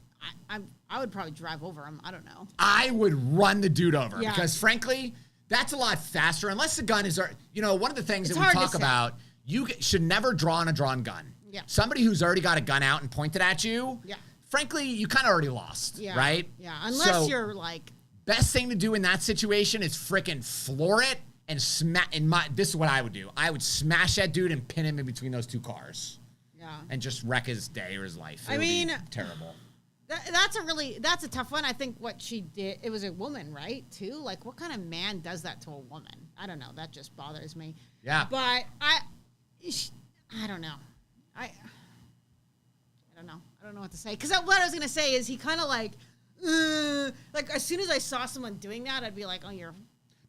probably drive over him. I don't know. I would run the dude over because, frankly, that's a lot faster. Unless the gun is, one of the things that we talk about, you should never draw on a drawn gun. Yeah. Somebody who's already got a gun out and pointed at you, frankly, you kind of already lost, right? Yeah, unless you're like... Best thing to do in that situation is frickin' floor it and smash. This is what I would do. I would smash that dude and pin him in between those two cars. Yeah. And just wreck his day or his life. I mean, terrible. That's a tough one. I think what she did, it was a woman, right? Too? Like, what kind of man does that to a woman? I don't know. That just bothers me. Yeah. But I don't know. I don't know. I don't know what to say. Because what I was going to say is he kind of like like as soon as I saw someone doing that, I'd be like, oh, you're.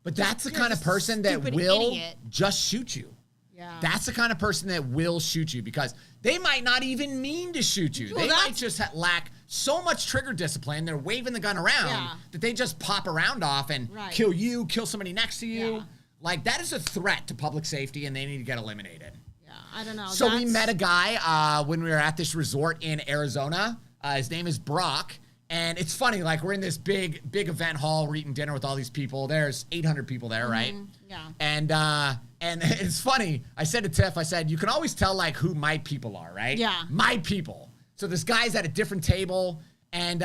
But that's the kind of just a person that stupid will idiot. just shoot you. Yeah. That's the kind of person that will shoot you because they might not even mean to shoot you. Well, they might just lack so much trigger discipline. They're waving the gun around that they just pop a round off and kill you, kill somebody next to you. Yeah. Like, that is a threat to public safety, and they need to get eliminated. Yeah, I don't know. So we met a guy when we were at this resort in Arizona. His name is Brock. And it's funny, like, we're in this big event hall. We're eating dinner with all these people. There's 800 people there, right? Yeah. And it's funny. I said to Tiff, I said, you can always tell, like, who my people are, right? Yeah. My people. So this guy's at a different table, and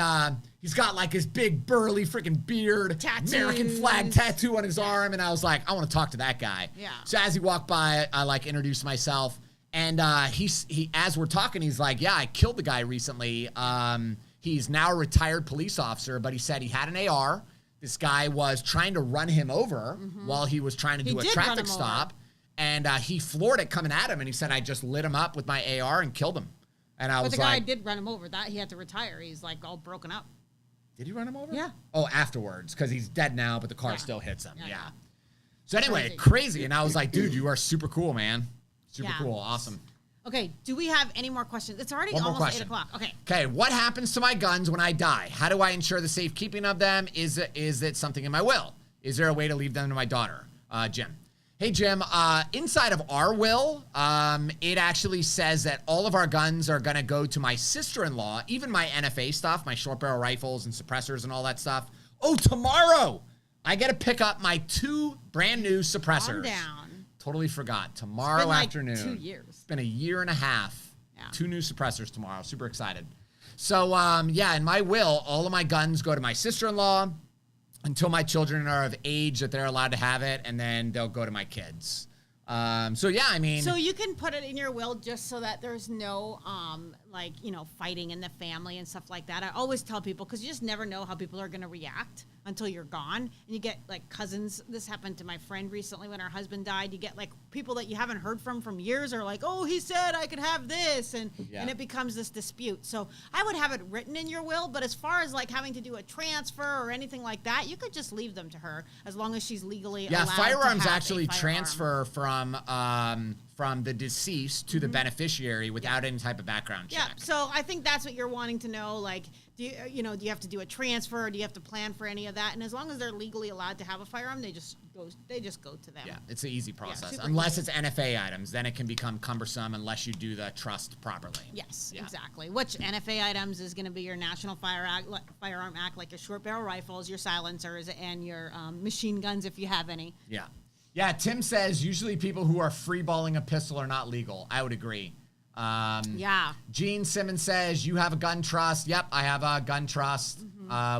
he's got, like, his big, burly freaking beard. Tattoos. American flag tattoo on his arm. And I was like, I want to talk to that guy. Yeah. So as he walked by, I, like, introduced myself. And he as we're talking, he's like, yeah, I killed the guy recently. He's now a retired police officer, but he said he had an AR. This guy was trying to run him over while he was trying to do a traffic stop. And he floored it coming at him. And he said, I just lit him up with my AR and killed him. And I was like... But the guy did run him over. That he had to retire. He's like all broken up. Did he run him over? Yeah. Oh, afterwards, because he's dead now, but the car still hits him. Yeah. Yeah. So anyway, crazy. And I was like, dude, you are super cool, man. Super cool. Awesome. Okay, do we have any more questions? It's already One more almost question. 8 o'clock. Okay. Okay, what happens to my guns when I die? How do I ensure the safekeeping of them? Is it something in my will? Is there a way to leave them to my daughter? Jim. Hey, Jim, inside of our will, it actually says that all of our guns are going to go to my sister-in-law, even my NFA stuff, my short barrel rifles and suppressors and all that stuff. Oh, tomorrow, I get to pick up my 2 brand new suppressors. Calm down. Totally forgot. Tomorrow It's been like afternoon. 2 years. It's been a year and a half. Yeah. 2 new suppressors tomorrow. Super excited. So, yeah, in my will, all of my guns go to my sister-in-law until my children are of age that they're allowed to have it, and then they'll go to my kids. So, yeah, I mean... So you can put it in your will just so that there's no, like, you know, fighting in the family and stuff like that. I always tell people, because you just never know how people are going to react until you're gone. And you get, like, cousins. This happened to my friend recently when her husband died. You get, like, people that you haven't heard from years are like, oh, he said I could have this. And it becomes this dispute. So I would have it written in your will. But as far as, like, having to do a transfer or anything like that, you could just leave them to her as long as she's legally allowed firearms to have actually a firearm. transfer from the deceased to the beneficiary without any type of background check. Yeah, so I think that's what you're wanting to know. Like, do you have to do a transfer? Or do you have to plan for any of that? And as long as they're legally allowed to have a firearm, they just go to them. Yeah, it's an easy process. super Unless easy. it's NFA items, then it can become cumbersome unless you do the trust properly. Yes, exactly. Which NFA items is going to be your National Firearm Act, like your short barrel rifles, your silencers, and your machine guns if you have any. Yeah. Yeah, Tim says usually people who are freeballing a pistol are not legal. I would agree. Yeah. Gene Simmons says, you have a gun trust. Yep, I have a gun trust.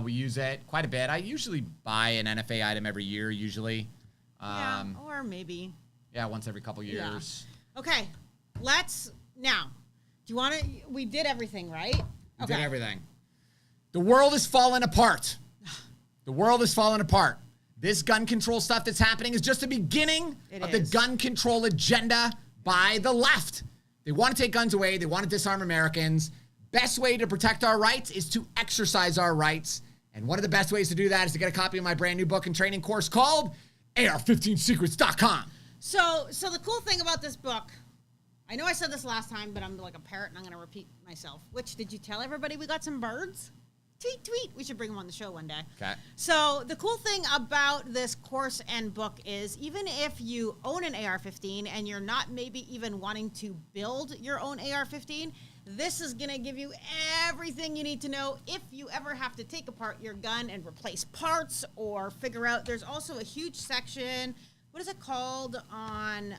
We use it quite a bit. I usually buy an NFA item every year, usually. Yeah, or maybe. Yeah, once every couple years. Yeah. Okay, now, do you want to, we did everything, right? We did everything. The world is falling apart. The world is falling apart. This gun control stuff that's happening is just the beginning of the gun control agenda by the left. They want to take guns away. They want to disarm Americans. Best way to protect our rights is to exercise our rights. And one of the best ways to do that is to get a copy of my brand new book and training course called AR15secrets.com. So the cool thing about this book, I know I said this last time, but I'm like a parrot and I'm going to repeat myself. Which, did you tell everybody we got some birds? Tweet, tweet. We should bring them on the show one day. Okay. So the cool thing about this course and book is even if you own an AR-15 and you're not maybe even wanting to build your own AR-15, this is going to give you everything you need to know if you ever have to take apart your gun and replace parts or figure out. There's also a huge section. What is it called on...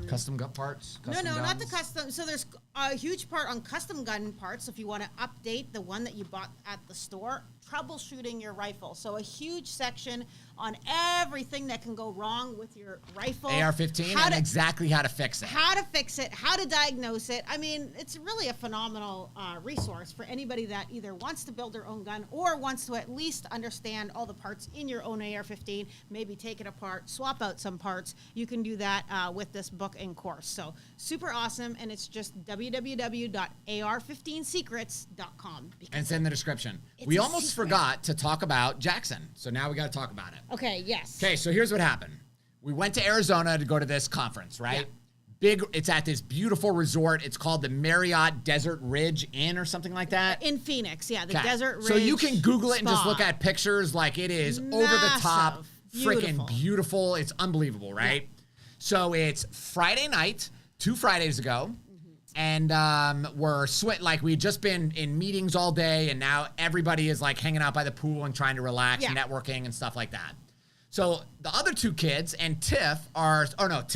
Custom gun parts? No, not the custom. So there's a huge part on custom gun parts. If you want to update the one that you bought at the store, troubleshooting your rifle. So a huge section on everything that can go wrong with your rifle. AR-15 and exactly how to fix it. How to fix it, how to diagnose it. I mean, it's really a phenomenal resource for anybody that either wants to build their own gun or wants to at least understand all the parts in your own AR-15, maybe take it apart, swap out some parts. You can do that with this book and course. So super awesome, and it's just www.ar15secrets.com. And it's in the description. We almost forgot to talk about Jaxson. So now we got to talk about it. Okay, yes. Okay, so here's what happened. We went to Arizona to go to this conference, right? Yeah. It's at this beautiful resort. It's called the Marriott Desert Ridge Inn or something like that. In Phoenix, yeah, the Desert Ridge. So you can Google it and just spa. look at pictures. Like, it is over the top, freaking beautiful. It's unbelievable, right? Yeah. So it's Friday night, 2 Fridays ago. And we'd just been in meetings all day, and now everybody is like hanging out by the pool and trying to relax, networking and stuff like that. So the other 2 kids and Tiff's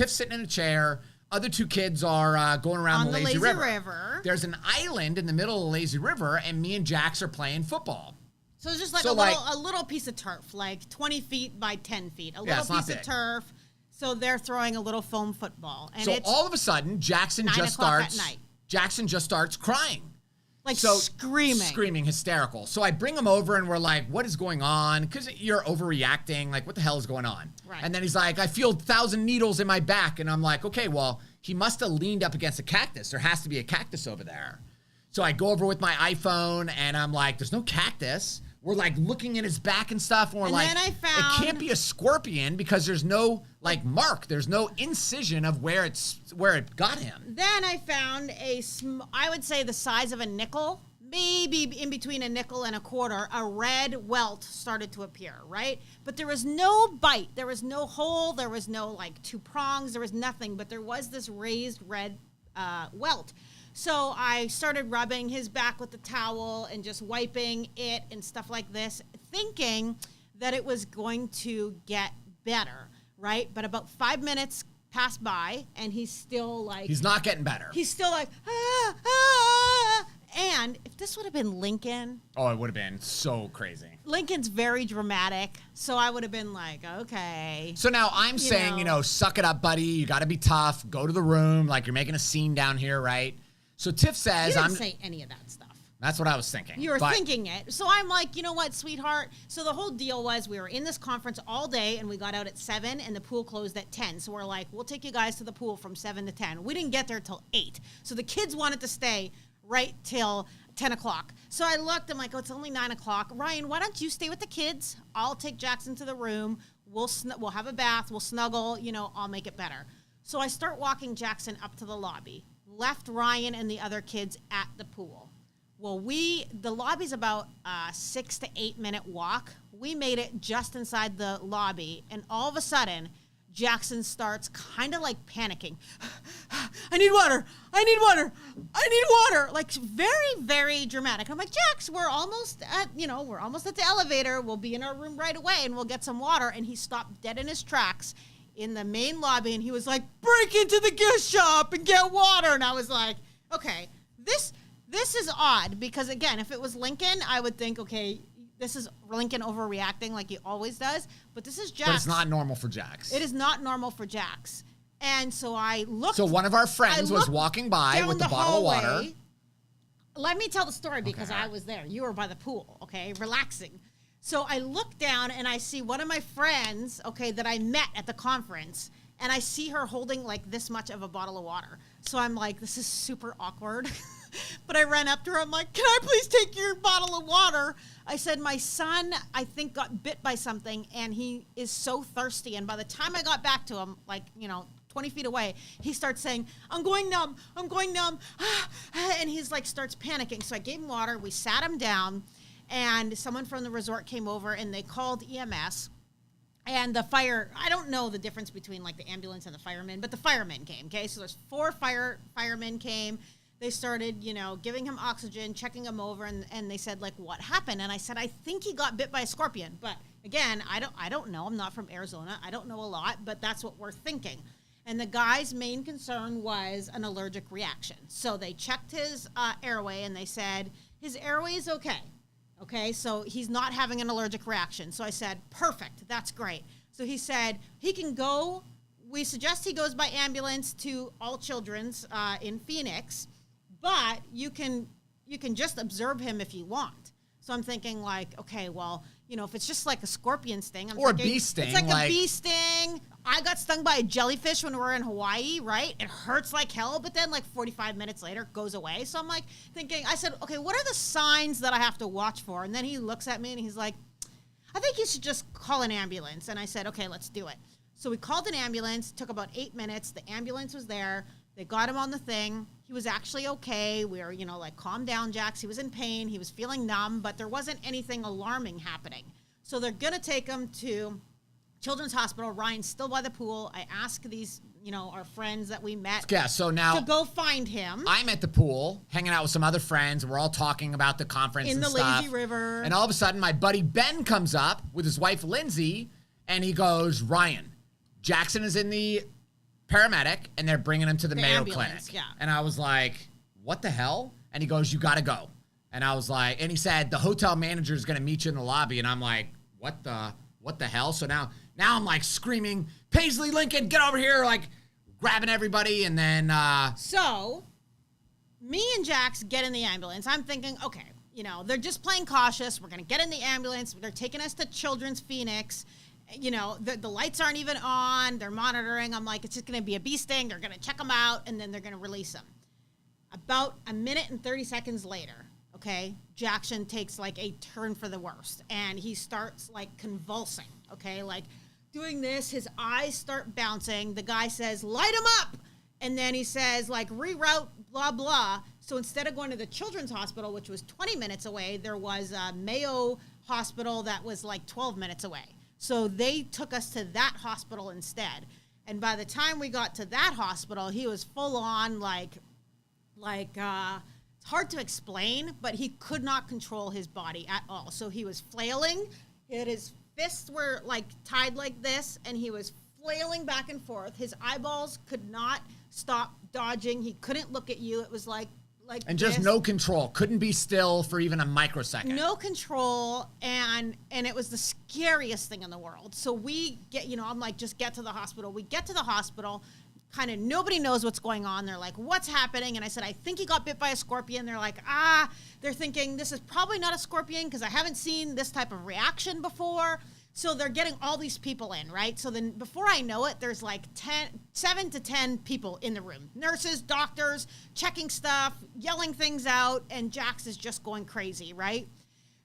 sitting in a chair. Other 2 kids are going around the lazy river. There's an island in the middle of the lazy river, and me and Jax are playing football. So it's just like a little piece of turf, like 20 feet by 10 feet. A little piece of turf. So they're throwing a little foam football. And so all of a sudden, Jaxson just starts crying. Like screaming. Screaming, hysterical. So I bring him over and we're like, what is going on? Because you're overreacting. Like, what the hell is going on? Right. And then he's like, I feel 1,000 needles in my back. And I'm like, okay, well, he must have leaned up against a cactus. There has to be a cactus over there. So I go over with my iPhone and I'm like, there's no cactus. We're like looking in his back and stuff. And we're like, it can't be a scorpion because there's no like mark. There's no incision of where it got him. Then I found I would say the size of a nickel, maybe in between a nickel and a quarter, a red welt started to appear, right? But there was no bite. There was no hole. There was no like 2 prongs. There was nothing, but there was this raised red welt. So I started rubbing his back with the towel and just wiping it and stuff like this, thinking that it was going to get better, right? But about 5 minutes passed by, and he's still like... He's not getting better. He's still like, ah, ah. And if this would have been Lincoln... Oh, it would have been so crazy. Lincoln's very dramatic, so I would have been like, okay. So now I'm saying, suck it up, buddy. You got to be tough. Go to the room. Like, you're making a scene down here, right? So Tiff says, you didn't say any of that stuff. That's what I was thinking. You were thinking it. So I'm like, you know what, sweetheart? So the whole deal was we were in this conference all day, and we got out at 7, and the pool closed at 10. So we're like, we'll take you guys to the pool from 7 to 10. We didn't get there till 8. So the kids wanted to stay right till 10 o'clock. So I looked, I'm like, oh, it's only 9 o'clock. Ryan, why don't you stay with the kids? I'll take Jaxson to the room. We'll have a bath. We'll snuggle. I'll make it better. So I start walking Jaxson up to the lobby. Left Ryan and the other kids at the pool. Well, the lobby's about a 6 to 8 minute walk. We made it just inside the lobby, and all of a sudden, Jaxson starts kind of like panicking. I need water. I need water. I need water. Like very, very dramatic. I'm like, Jax, we're almost at the elevator. We'll be in our room right away, and we'll get some water. And he stopped dead in his tracks in the main lobby, and he was like, break into the gift shop and get water. And I was like, okay, this is odd, because again, if it was Lincoln, I would think, okay, this is Lincoln overreacting like he always does, but this is Jax. But it's not normal for Jax. It is not normal for Jax. And so I looked. So one of our friends was walking by with the bottle of water. Let me tell the story because I was there. You were by the pool, okay, relaxing. So I look down and I see one of my friends, okay, that I met at the conference, and I see her holding like this much of a bottle of water. So I'm like, this is super awkward. But I ran up to her. I'm like, can I please take your bottle of water? I said, my son, I think, got bit by something, and he is so thirsty. And by the time I got back to him, 20 feet away, he starts saying, I'm going numb. I'm going numb. And he's like, starts panicking. So I gave him water. We sat him down. And someone from the resort came over, and they called EMS. And the fire, I don't know the difference between like the ambulance and the firemen, but the firemen came, okay? So there's 4 firemen came. They started, giving him oxygen, checking him over, and they said, like, what happened? And I said, I think he got bit by a scorpion. But again, I don't know. I'm not from Arizona. I don't know a lot, but that's what we're thinking. And the guy's main concern was an allergic reaction. So they checked his airway, and they said, his airway is okay. Okay, so he's not having an allergic reaction. So I said, perfect, that's great. So he said, he can go, we suggest he goes by ambulance to All Children's in Phoenix, but you can just observe him if you want. So I'm thinking like, okay, well, if it's just like a scorpion sting. Or a bee sting. It's like a bee sting. I got stung by a jellyfish when we were in Hawaii, right? It hurts like hell, but then like 45 minutes later, it goes away. So I'm like thinking, I said, okay, what are the signs that I have to watch for? And then he looks at me and he's like, I think you should just call an ambulance. And I said, okay, let's do it. So we called an ambulance, took about 8 minutes. The ambulance was there. They got him on the thing. He was actually okay. We were, you know, like, calm down, Jax. He was in pain. He was feeling numb, but there wasn't anything alarming happening. So they're going to take him to Children's Hospital. Ryan's still by the pool. I asked these, you know, our friends that we met so now to go find him. I'm at the pool, hanging out with some other friends, and we're all talking about the conference in and the stuff. lazy river. And all of a sudden, my buddy Ben comes up with his wife, Lindsay, and he goes, Ryan, Jaxson is in the paramedic, and they're bringing him to the Mayo Clinic. Yeah. And I was like, what the hell? And he goes, you got to go. And I was like, and he said, the hotel manager is going to meet you in the lobby. And I'm like, what the hell? So now I'm like screaming, Paisley Lincoln, get over here, like grabbing everybody. And then, So me and Jax get in the ambulance. I'm thinking, okay, you know, they're just playing cautious. We're going to get in the ambulance. They're taking us to Children's Phoenix. You know, the lights aren't even on. They're monitoring. I'm like, it's just going to be a bee sting. They're going to check him out, and then they're going to release him. About a minute and 30 seconds later, okay, Jaxson takes like a turn for the worst, and he starts like convulsing, okay, like doing this. His eyes start bouncing. The guy says, light him up. And then he says, like, reroute, blah, blah. So instead of going to the Children's Hospital, which was 20 minutes away, there was a Mayo Hospital that was like 12 minutes away. So they took us to that hospital instead. And by the time we got to that hospital, he was full on it's hard to explain, but he could not control his body at all. So he was flailing. His fists were like tied like this, and he was flailing back and forth. His eyeballs could not stop dodging. He couldn't look at you. It was like and just no control. Couldn't be still for even a microsecond. No control, and it was the scariest thing in the world. So we get, you know, I'm like, just get to the hospital. We get to the hospital, kind of nobody knows what's going on. They're like, what's happening? And I said, I think he got bit by a scorpion. They're like, they're thinking this is probably not a scorpion because I haven't seen this type of reaction before. So they're getting all these people in, right? So then before I know it, there's like 7 to 10 people in the room. Nurses, doctors, checking stuff, yelling things out, and Jax is just going crazy, right?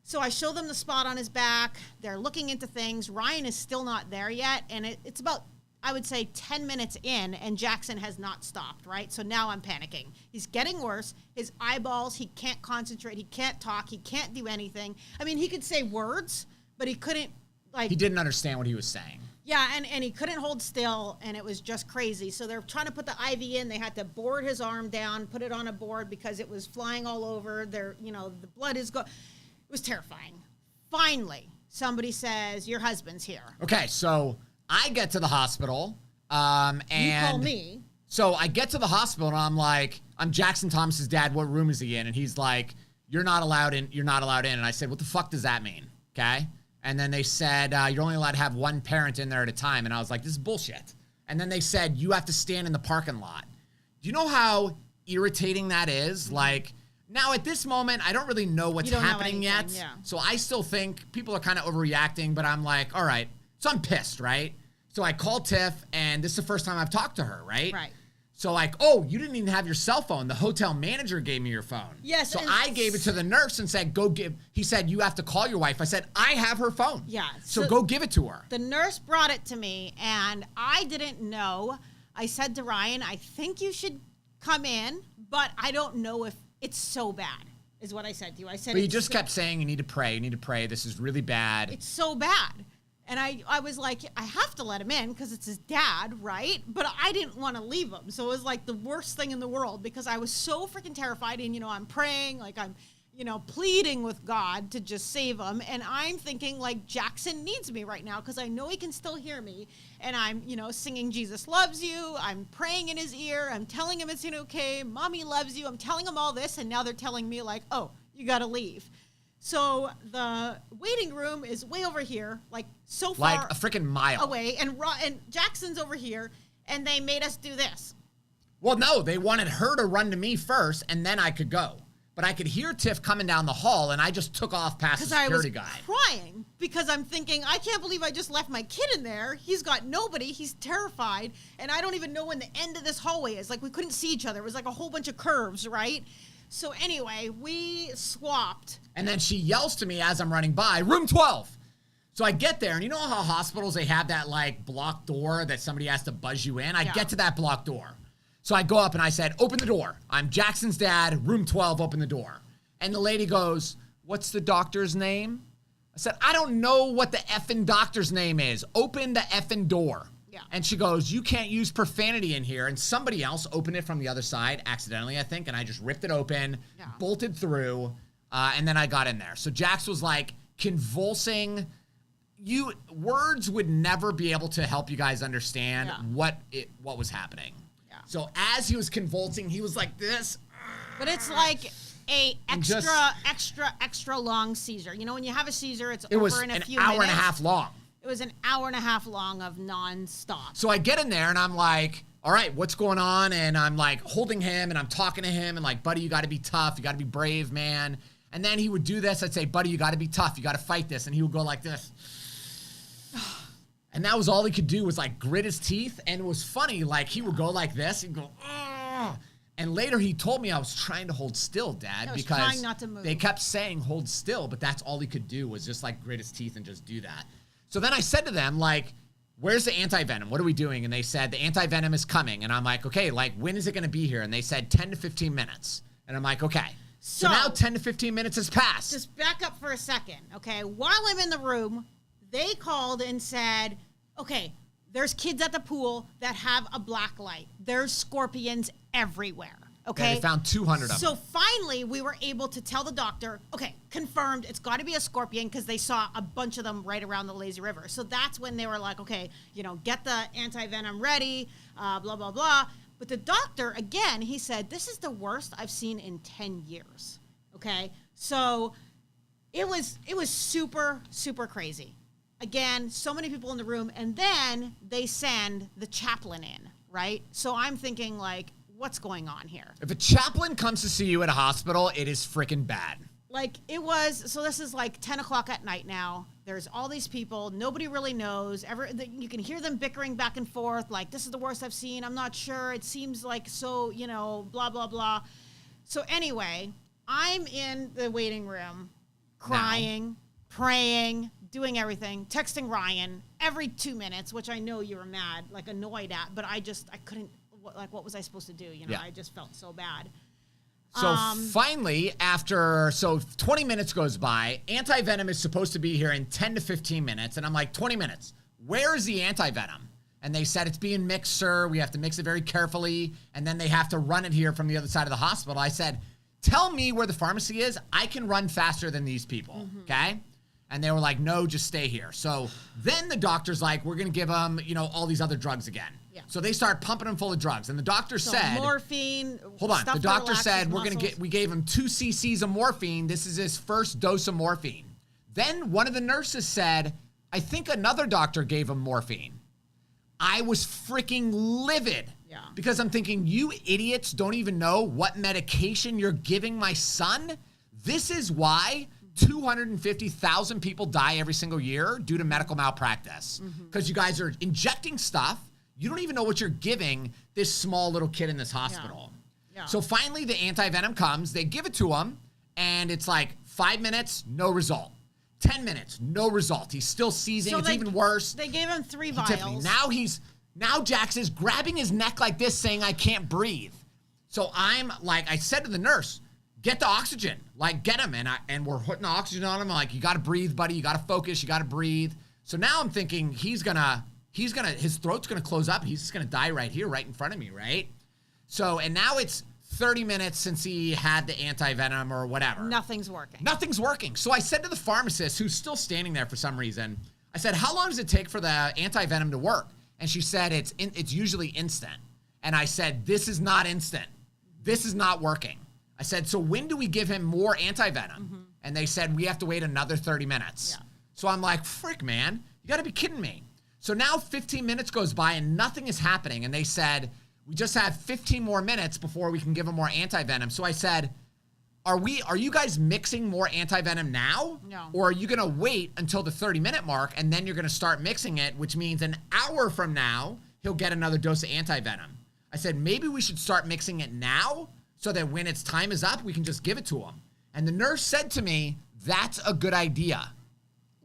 So I show them the spot on his back. They're looking into things. Ryan is still not there yet, and it's about, I would say, 10 minutes in, and Jaxson has not stopped, right? So now I'm panicking. He's getting worse. His eyeballs, he can't concentrate. He can't talk. He can't do anything. I mean, he could say words, but he couldn't. Like, he didn't understand what he was saying. Yeah, and he couldn't hold still, and it was just crazy. So they're trying to put the IV in. They had to board his arm down, put it on a board because it was flying all over. The blood is going. It was terrifying. Finally, somebody says, your husband's here. Okay, so I get to the hospital, and you call me. So I get to the hospital, and I'm like, I'm Jaxson Thomas's dad. What room is he in? And he's like, you're not allowed in. You're not allowed in. And I said, what the fuck does that mean? Okay. And then they said, you're only allowed to have one parent in there at a time. And I was like, this is bullshit. And then they said, you have to stand in the parking lot. Do you know how irritating that is? Mm-hmm. Like, now at this moment, I don't really know what's happening yet. Yeah. So I still think people are kind of overreacting, but I'm like, all right. So I'm pissed, right? So I called Tiff, and this is the first time I've talked to her, right? Right. So like, oh, you didn't even have your cell phone. The hotel manager gave me your phone. Yes. So I gave it to the nurse and said, he said, you have to call your wife. I said, I have her phone. Yeah. So go give it to her. The nurse brought it to me, and I didn't know. I said to Ryan, I think you should come in, but I don't know if it's so bad, is what I said to you. I said, but you just kept saying, you need to pray. You need to pray. This is really bad. It's so bad. And I was like, I have to let him in because it's his dad, right? But I didn't want to leave him. So it was like the worst thing in the world because I was so freaking terrified. And, I'm praying, like I'm, pleading with God to just save him. And I'm thinking like Jaxson needs me right now because I know he can still hear me. And I'm, singing Jesus loves you. I'm praying in his ear. I'm telling him it's okay. Mommy loves you. I'm telling him all this. And now they're telling me like, oh, you got to leave. So the waiting room is way over here, like so far, like a freaking mile away, and Jackson's over here, and they made us do this. Well, no, they wanted her to run to me first, and then I could go. but I could hear Tiff coming down the hall, and I just took off past the security guy. Crying because I'm thinking, I can't believe I just left my kid in there. He's got nobody. He's terrified, and I don't even know when the end of this hallway is. Like, we couldn't see each other. It was like a whole bunch of curves, right? So anyway, we swapped. And then she yells to me as I'm running by, room 12. So I get there, and you know how hospitals, they have that, like, blocked door that somebody has to buzz you in? I get to that blocked door. So I go up, and I said, open the door. I'm Jackson's dad, room 12, open the door. And the lady goes, what's the doctor's name? I said, I don't know what the effing doctor's name is. Open the effing door. Yeah. And she goes, you can't use profanity in here. And somebody else opened it from the other side, accidentally, I think, and I just ripped it open, bolted through, and then I got in there. So Jax was, like, convulsing. Words would never be able to help you guys understand what was happening. Yeah. So as he was convulsing, he was like this. But it's like a extra long seizure. You know, when you have a seizure, it was in a few minutes. an hour and a half long. It was an hour and a half long of nonstop. So I get in there and I'm like, all right, what's going on? And I'm like holding him and I'm talking to him and like, buddy, you got to be tough. You got to be brave, man. And then he would do this. I'd say, buddy, you got to be tough. You got to fight this. And he would go like this. And that was all he could do was like grit his teeth. And it was funny. Like he would go like this and go, ugh. And later he told me I was trying to hold still, Dad, because trying not to move. They kept saying hold still, but that's all he could do was just like grit his teeth and just do that. So then I said to them, like, where's the anti-venom? What are we doing? And they said, the anti-venom is coming. And I'm like, okay, like, when is it going to be here? And they said 10 to 15 minutes. And I'm like, okay. So now 10 to 15 minutes has passed. Just back up for a second, okay? While I'm in the room, they called and said, okay, there's kids at the pool that have a black light. There's scorpions everywhere. Okay. Yeah, they found 200 of them. So finally, we were able to tell the doctor, okay, confirmed, it's got to be a scorpion because they saw a bunch of them right around the lazy river. So that's when they were like, okay, you know, get the anti-venom ready, blah, blah, blah. But the doctor, again, he said, this is the worst I've seen in 10 years. Okay. So it was super, super crazy. Again, so many people in the room. And then they send the chaplain in, right? So I'm thinking like, what's going on here? If a chaplain comes to see you at a hospital, it is freaking bad. Like it was, so this is like 10 o'clock at night now. There's all these people. Nobody really knows. You can hear them bickering back and forth. Like, this is the worst I've seen. I'm not sure. It seems like so, you know, blah, blah, blah. So anyway, I'm in the waiting room crying, praying, doing everything, texting Ryan every 2 minutes, which I know you were mad, like annoyed at, but I couldn't. Like, what was I supposed to do? You know, I just felt so bad. So finally, after 20 minutes goes by, anti-venom is supposed to be here in 10 to 15 minutes. And I'm like, 20 minutes. Where is the anti-venom? And they said, it's being mixed, sir. We have to mix it very carefully. And then they have to run it here from the other side of the hospital. I said, tell me where the pharmacy is. I can run faster than these people. Okay. And they were like, no, just stay here. So then the doctor's like, we're going to give them, you know, all these other drugs again. Yeah. So they start pumping him full of drugs. And the doctor said, morphine. Hold on. The doctor said, we gave him 2 cc's of morphine. This is his first dose of morphine. Then one of the nurses said, I think another doctor gave him morphine. I was freaking livid. Yeah. Because I'm thinking, you idiots don't even know what medication you're giving my son? This is why 250,000 people die every single year due to medical malpractice. Because you guys are injecting stuff. You don't even know what you're giving this small little kid in this hospital. Yeah. So finally, the anti-venom comes. They give it to him, and it's like 5 minutes, no result. 10 minutes, no result. He's still seizing. It's even worse. They gave him 3 vials. Tiffany, now Jax is grabbing his neck like this, saying, I can't breathe. So I'm like, I said to the nurse, get the oxygen. Like, get him. And we're putting the oxygen on him. I'm like, you got to breathe, buddy. You got to focus. You got to breathe. So now I'm thinking his throat's going to close up. He's just going to die right here, right in front of me, right? So, and now it's 30 minutes since he had the anti-venom or whatever. Nothing's working. Nothing's working. So I said to the pharmacist, who's still standing there for some reason, I said, how long does it take for the anti-venom to work? And she said, it's usually instant. And I said, this is not instant. This is not working. I said, so when do we give him more anti-venom? And they said, we have to wait another 30 minutes. Yeah. So I'm like, frick, man, you got to be kidding me. So now 15 minutes goes by and nothing is happening. And they said, we just have 15 more minutes before we can give him more anti-venom. So I said, Are you guys mixing more anti-venom now? No. Or are you going to wait until the 30-minute mark and then you're going to start mixing it, which means an hour from now, he'll get another dose of anti-venom. I said, maybe we should start mixing it now so that when its time is up, we can just give it to him. And the nurse said to me, that's a good idea.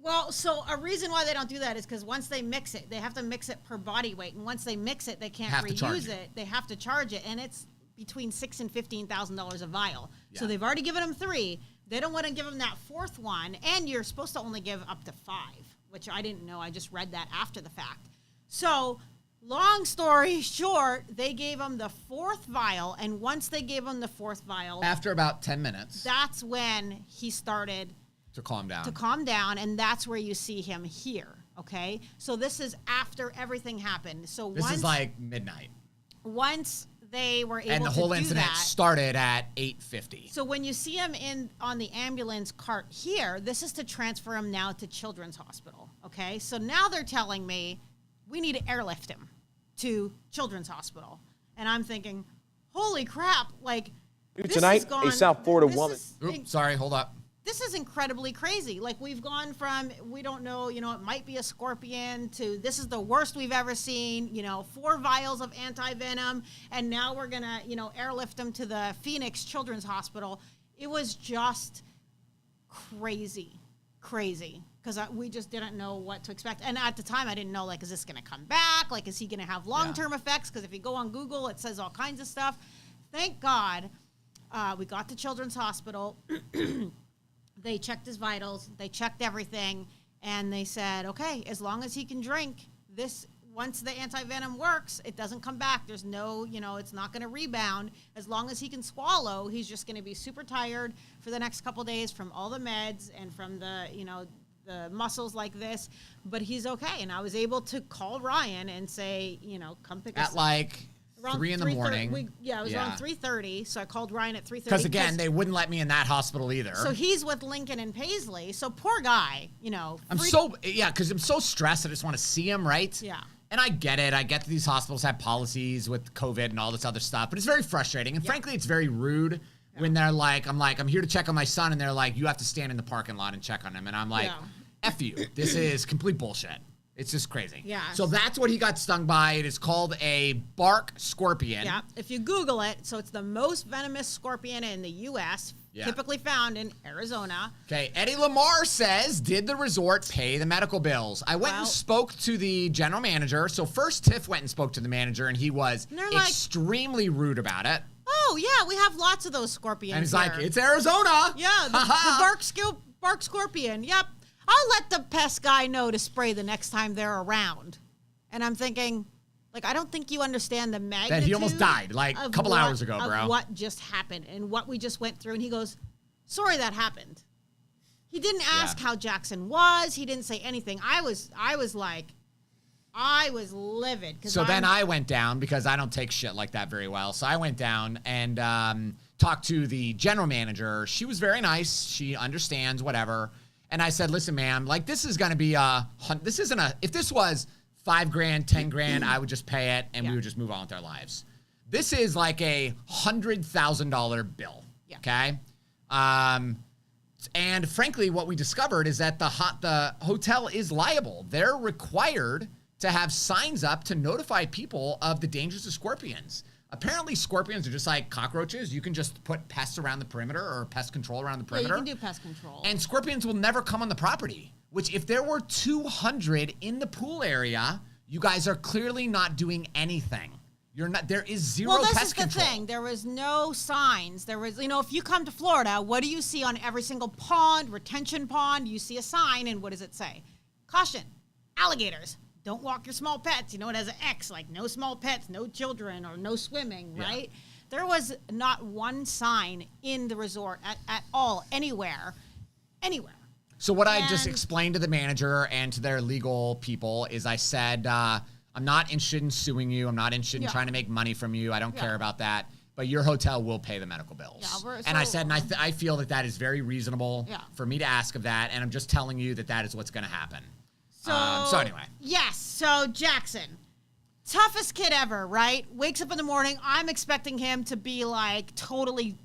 Well, so a reason why they don't do that is because once they mix it, they have to mix it per body weight. And once they mix it, they can't reuse it. They have to charge it. And it's between $6,000 and $15,000 a vial. Yeah. So they've already given them 3. They don't want to give them that 4th one. And you're supposed to only give up to 5, which I didn't know. I just read that after the fact. So long story short, they gave him the 4th vial. And once they gave him the 4th vial, after about 10 minutes, that's when he started to calm down. And that's where you see him here. Okay. So this is after everything happened. So this is like midnight. Once they were able to do that. And the whole incident started at 8:50. So when you see him on the ambulance cart here, this is to transfer him now to Children's Hospital. Okay. So now they're telling me we need to airlift him to Children's Hospital. And I'm thinking, holy crap. Like, tonight, a South Florida woman. Oops, sorry, hold up. This is incredibly crazy. Like, we've gone from, we don't know, it might be a scorpion, to this is the worst we've ever seen, 4 vials of anti-venom, and now we're going to, airlift them to the Phoenix Children's Hospital. It was just crazy, because we just didn't know what to expect. And at the time, I didn't know, like, is this going to come back? Like, is he going to have long-term effects? Because if you go on Google, it says all kinds of stuff. Thank God we got to Children's Hospital. They checked his vitals, they checked everything, and they said, okay, as long as he can drink this, once the anti-venom works, it doesn't come back. There's no, it's not going to rebound. As long as he can swallow, he's just going to be super tired for the next couple of days from all the meds and from the, the muscles like this, but he's okay. And I was able to call Ryan and say, come pick us up. At like 3 in the morning. It was around 3:30, so I called Ryan at 3:30. Because again, they wouldn't let me in that hospital either. So he's with Lincoln and Paisley. So poor guy, because I'm so stressed. I just want to see him, right? Yeah. And I get it. I get that these hospitals have policies with COVID and all this other stuff, but it's very frustrating. And frankly, it's very rude when they're like, I'm here to check on my son, and they're like, you have to stand in the parking lot and check on him. And I'm like, F you. This is complete bullshit. It's just crazy. Yeah. So that's what he got stung by. It is called a bark scorpion. Yeah. If you Google it, so it's the most venomous scorpion in the U.S., typically found in Arizona. Okay. Eddie Lamar says, did the resort pay the medical bills? I went and spoke to the general manager. So first, Tiff went and spoke to the manager, and he was extremely rude about it. Oh, yeah. We have lots of those scorpions. And he's like, it's Arizona. Yeah. The bark scorpion. Yep. I'll let the pest guy know to spray the next time they're around. And I'm thinking, I don't think you understand the magnitude. That he almost died, a couple hours ago, bro. Of what just happened and what we just went through. And he goes, sorry that happened. He didn't ask how Jaxson was. He didn't say anything. I was livid. Then I went down because I don't take shit like that very well. So I went down and talked to the general manager. She was very nice. She understands, whatever. And I said, listen, ma'am, this is going to be if this was $5,000, $10,000, I would just pay it and we would just move on with our lives. This is like a $100,000 bill. Yeah. Okay. And frankly, what we discovered is that the hotel is liable. They're required to have signs up to notify people of the dangers of scorpions. Apparently, scorpions are just like cockroaches. You can just put pests around the perimeter or pest control around the perimeter. Yeah, you can do pest control. And scorpions will never come on the property, which if there were 200 in the pool area, you guys are clearly not doing anything. There is zero pest control. Well, this is the thing. There was no signs. There was, if you come to Florida, what do you see on every single pond, retention pond? You see a sign, and what does it say? Caution, alligators. Don't walk your small pets. It has an X, like no small pets, no children, or no swimming, right? There was not one sign in the resort at all, anywhere. So what I just explained to the manager and to their legal people is I said, I'm not interested in suing you. I'm not interested in trying to make money from you. I don't care about that. But your hotel will pay the medical bills. Yeah, and I said, I feel that is very reasonable for me to ask of that. And I'm just telling you that is what's going to happen. So anyway. Yes. So Jaxson, toughest kid ever, right? Wakes up in the morning. I'm expecting him to be totally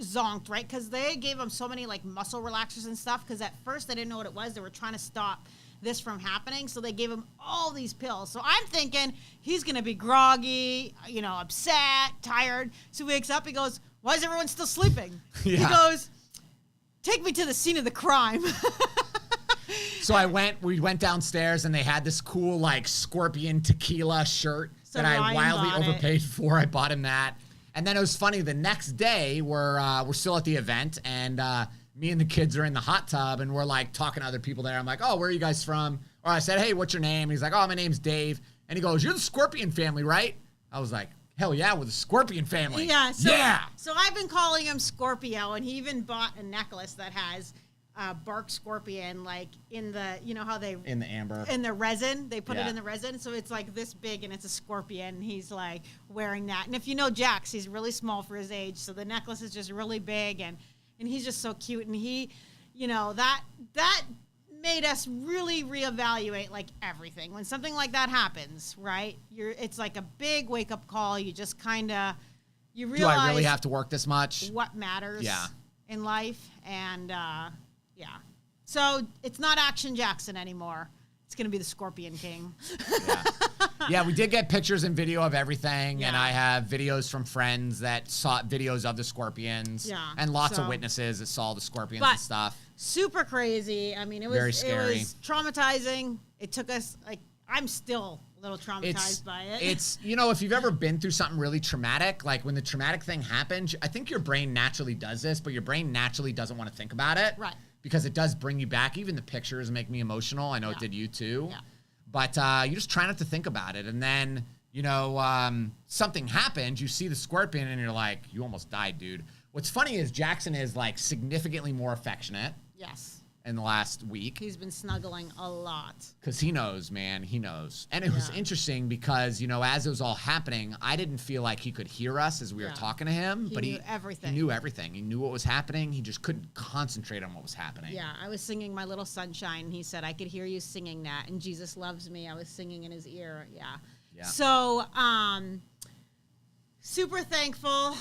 zonked, right? Because they gave him so many like muscle relaxers and stuff. Because at first they didn't know what it was. They were trying to stop this from happening, so they gave him all these pills. So I'm thinking he's gonna be groggy, you know, upset, tired. So he wakes up, he goes, "Why is everyone still sleeping?" Yeah. He goes, "Take me to the scene of the crime." So we went downstairs and they had this cool like scorpion tequila shirt So that I Ryan wildly bought it. overpaid for. I bought him that. And then it was funny, the next day we're still at the event and me and the kids are in the hot tub and we're like talking to other people there. I'm like, "Oh, where are you guys from?" Or I said, "Hey, what's your name?" And he's like, "Oh, my name's Dave." And he goes, "You're the Scorpion family, right?" I was like, "Hell yeah, we're the Scorpion family." Yeah. So, yeah. So I've been calling him Scorpio, and he even bought a necklace that has bark scorpion, like in the, you know how they In the amber. in the resin, they put it Yeah. in the resin, so it's like this big and it's a scorpion, and he's like wearing that. And if you know Jax, he's really small for his age, so the necklace is just really big, and he's just so cute. And he, you know, that made us really reevaluate like everything when something like that happens, right? It's like a big wake up call. You just kind of Do realize I really have to work this much? what matters Yeah. in life. And yeah, so it's not Action Jackson anymore. It's gonna be the Scorpion King. Yeah, we did get pictures and video of everything, and Yeah. I have videos from friends that saw videos of the scorpions, Yeah, and lots of so- witnesses that saw the scorpions But- and stuff. Super crazy. I mean, it was Very scary. It was traumatizing. It took us like I'm still a little traumatized by it. It's, you know, if you've ever been through something really traumatic, like when the traumatic thing happens, I think your brain naturally does this, but your brain naturally doesn't want to think about it. Right. Because it does bring you back. Even the pictures make me emotional. I know it Yeah. did you too. Yeah. But you just try not to think about it. And then, you know, something happens, you see the scorpion and you're like, you almost died, dude. What's funny is Jaxson is like significantly more affectionate Yes, in the last week. he's been snuggling a lot. Because he knows, man, he knows. And it was Yeah. interesting because, you know, as it was all happening, I didn't feel like he could hear us as we were Yeah. talking to him. He But knew everything. He knew everything. He knew what was happening. He just couldn't concentrate on what was happening. Yeah, I was singing My Little Sunshine. And he said, "I could hear you singing that." And Jesus Loves Me, I was singing in his ear. Yeah. Yeah. So, super thankful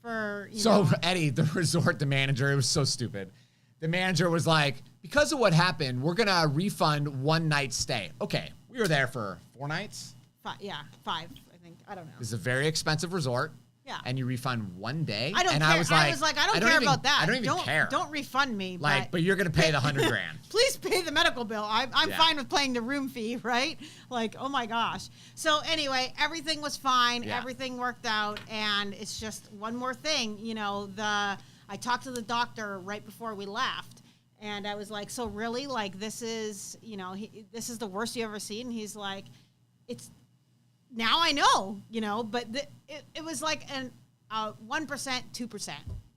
for, you So know. Eddie, the resort, the manager, it was so stupid. The manager was like, because of what happened, we're going to refund 1 night's stay. Okay, we were there for 4 nights. 5, I think. I don't know. This is a very expensive resort. Yeah. And you refund 1 day. I don't and care. I was like, I don't care even, about that. I don't even care. Don't refund me. Like, but you're going to pay the $100,000. Please pay the medical bill. I'm Yeah. fine with paying the room fee, right? Like, oh my gosh. So anyway, everything was fine. Yeah. Everything worked out. And it's just one more thing, you know, I talked to the doctor right before we left. And I was like, so really, like, this is, you know, this is the worst you ever seen? And he's like, it's, now I know, you know, but it was like an 1%, 2%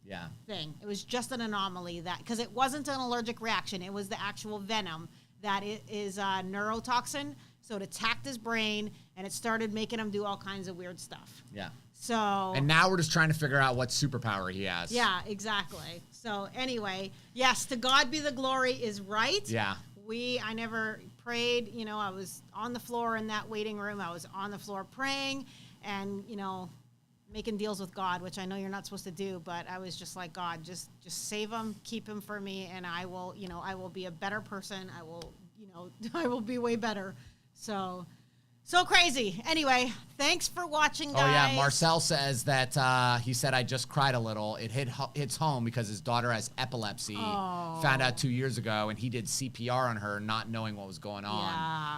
Yeah. thing. It was just an anomaly that, because it wasn't an allergic reaction. It was the actual venom that it is a neurotoxin. So it attacked his brain and it started making him do all kinds of weird stuff. Yeah. So. And now we're just trying to figure out what superpower he has. Yeah, exactly. So anyway, yes, to God be the glory is right. Yeah. I never prayed, you know, I was on the floor in that waiting room. I was on the floor praying and, you know, making deals with God, which I know you're not supposed to do, but I was just like, God, just save him, keep him for me, and I will, you know, I will be a better person. I will, you know, I will be way better. So crazy. Anyway, thanks for watching, guys. Oh, yeah. Marcel says that he said, I just cried a little. It hits home because his daughter has epilepsy. Oh. Found out 2 years ago, and he did CPR on her, not knowing what was going on.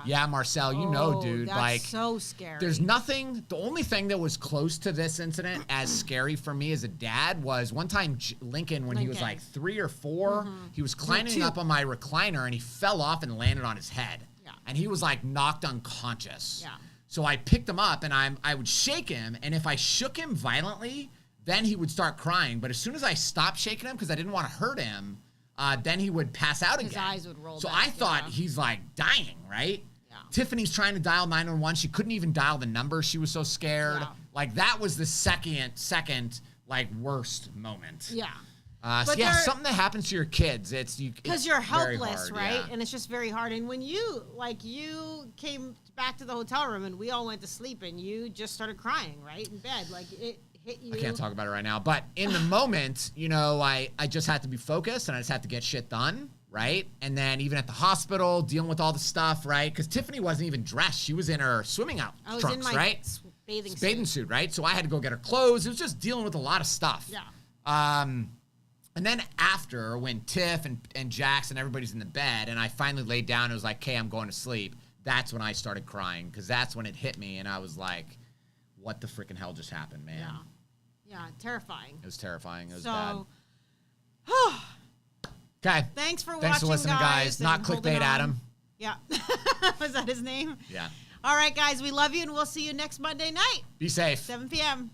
Yeah. Yeah, Marcel, you know, Oh, dude. that's Like, so scary. there's nothing. The only thing that was close to this incident as scary for me as a dad was one time Lincoln, when he was Lincoln. like 3 or 4, he was climbing up on my recliner, and he fell off and landed on his head. Yeah. And he was like knocked unconscious. Yeah. So I picked him up and I would shake him, and if I shook him violently, then he would start crying. But as soon as I stopped shaking him because I didn't want to hurt him, then he would pass out His again. eyes would roll So back, I thought yeah. he's like dying, right? Yeah. Tiffany's trying to dial 911. She couldn't even dial the number. She was so scared. Yeah. Like that was the second like worst moment. Yeah. So But yeah, there- something that happens to your kids, Because you're very helpless, hard, right? yeah. And it's just very hard. And when you came back to the hotel room and we all went to sleep and you just started crying, right, in bed, like hit you. I can't talk about it right now. But in the moment, you know, I just had to be focused and I just had to get shit done, right? And then even at the hospital, dealing with all the stuff, right? Because Tiffany wasn't even dressed. She was in her swimming trunks, in my right? Bathing suit, right? So I had to go get her clothes. It was just dealing with a lot of stuff. Yeah. And then after, when Tiff and Jaxson, everybody's in the bed, and I finally laid down and was like, okay, I'm going to sleep, that's when I started crying, because that's when it hit me, and I was like, what the freaking hell just happened, man? Yeah, terrifying. It was terrifying. It was so, bad. Okay. Thanks for listening, guys. Not clickbait, Adam. Yeah. Was that his name? Yeah. All right, guys, we love you, and we'll see you next Monday night. Be safe. 7 p.m.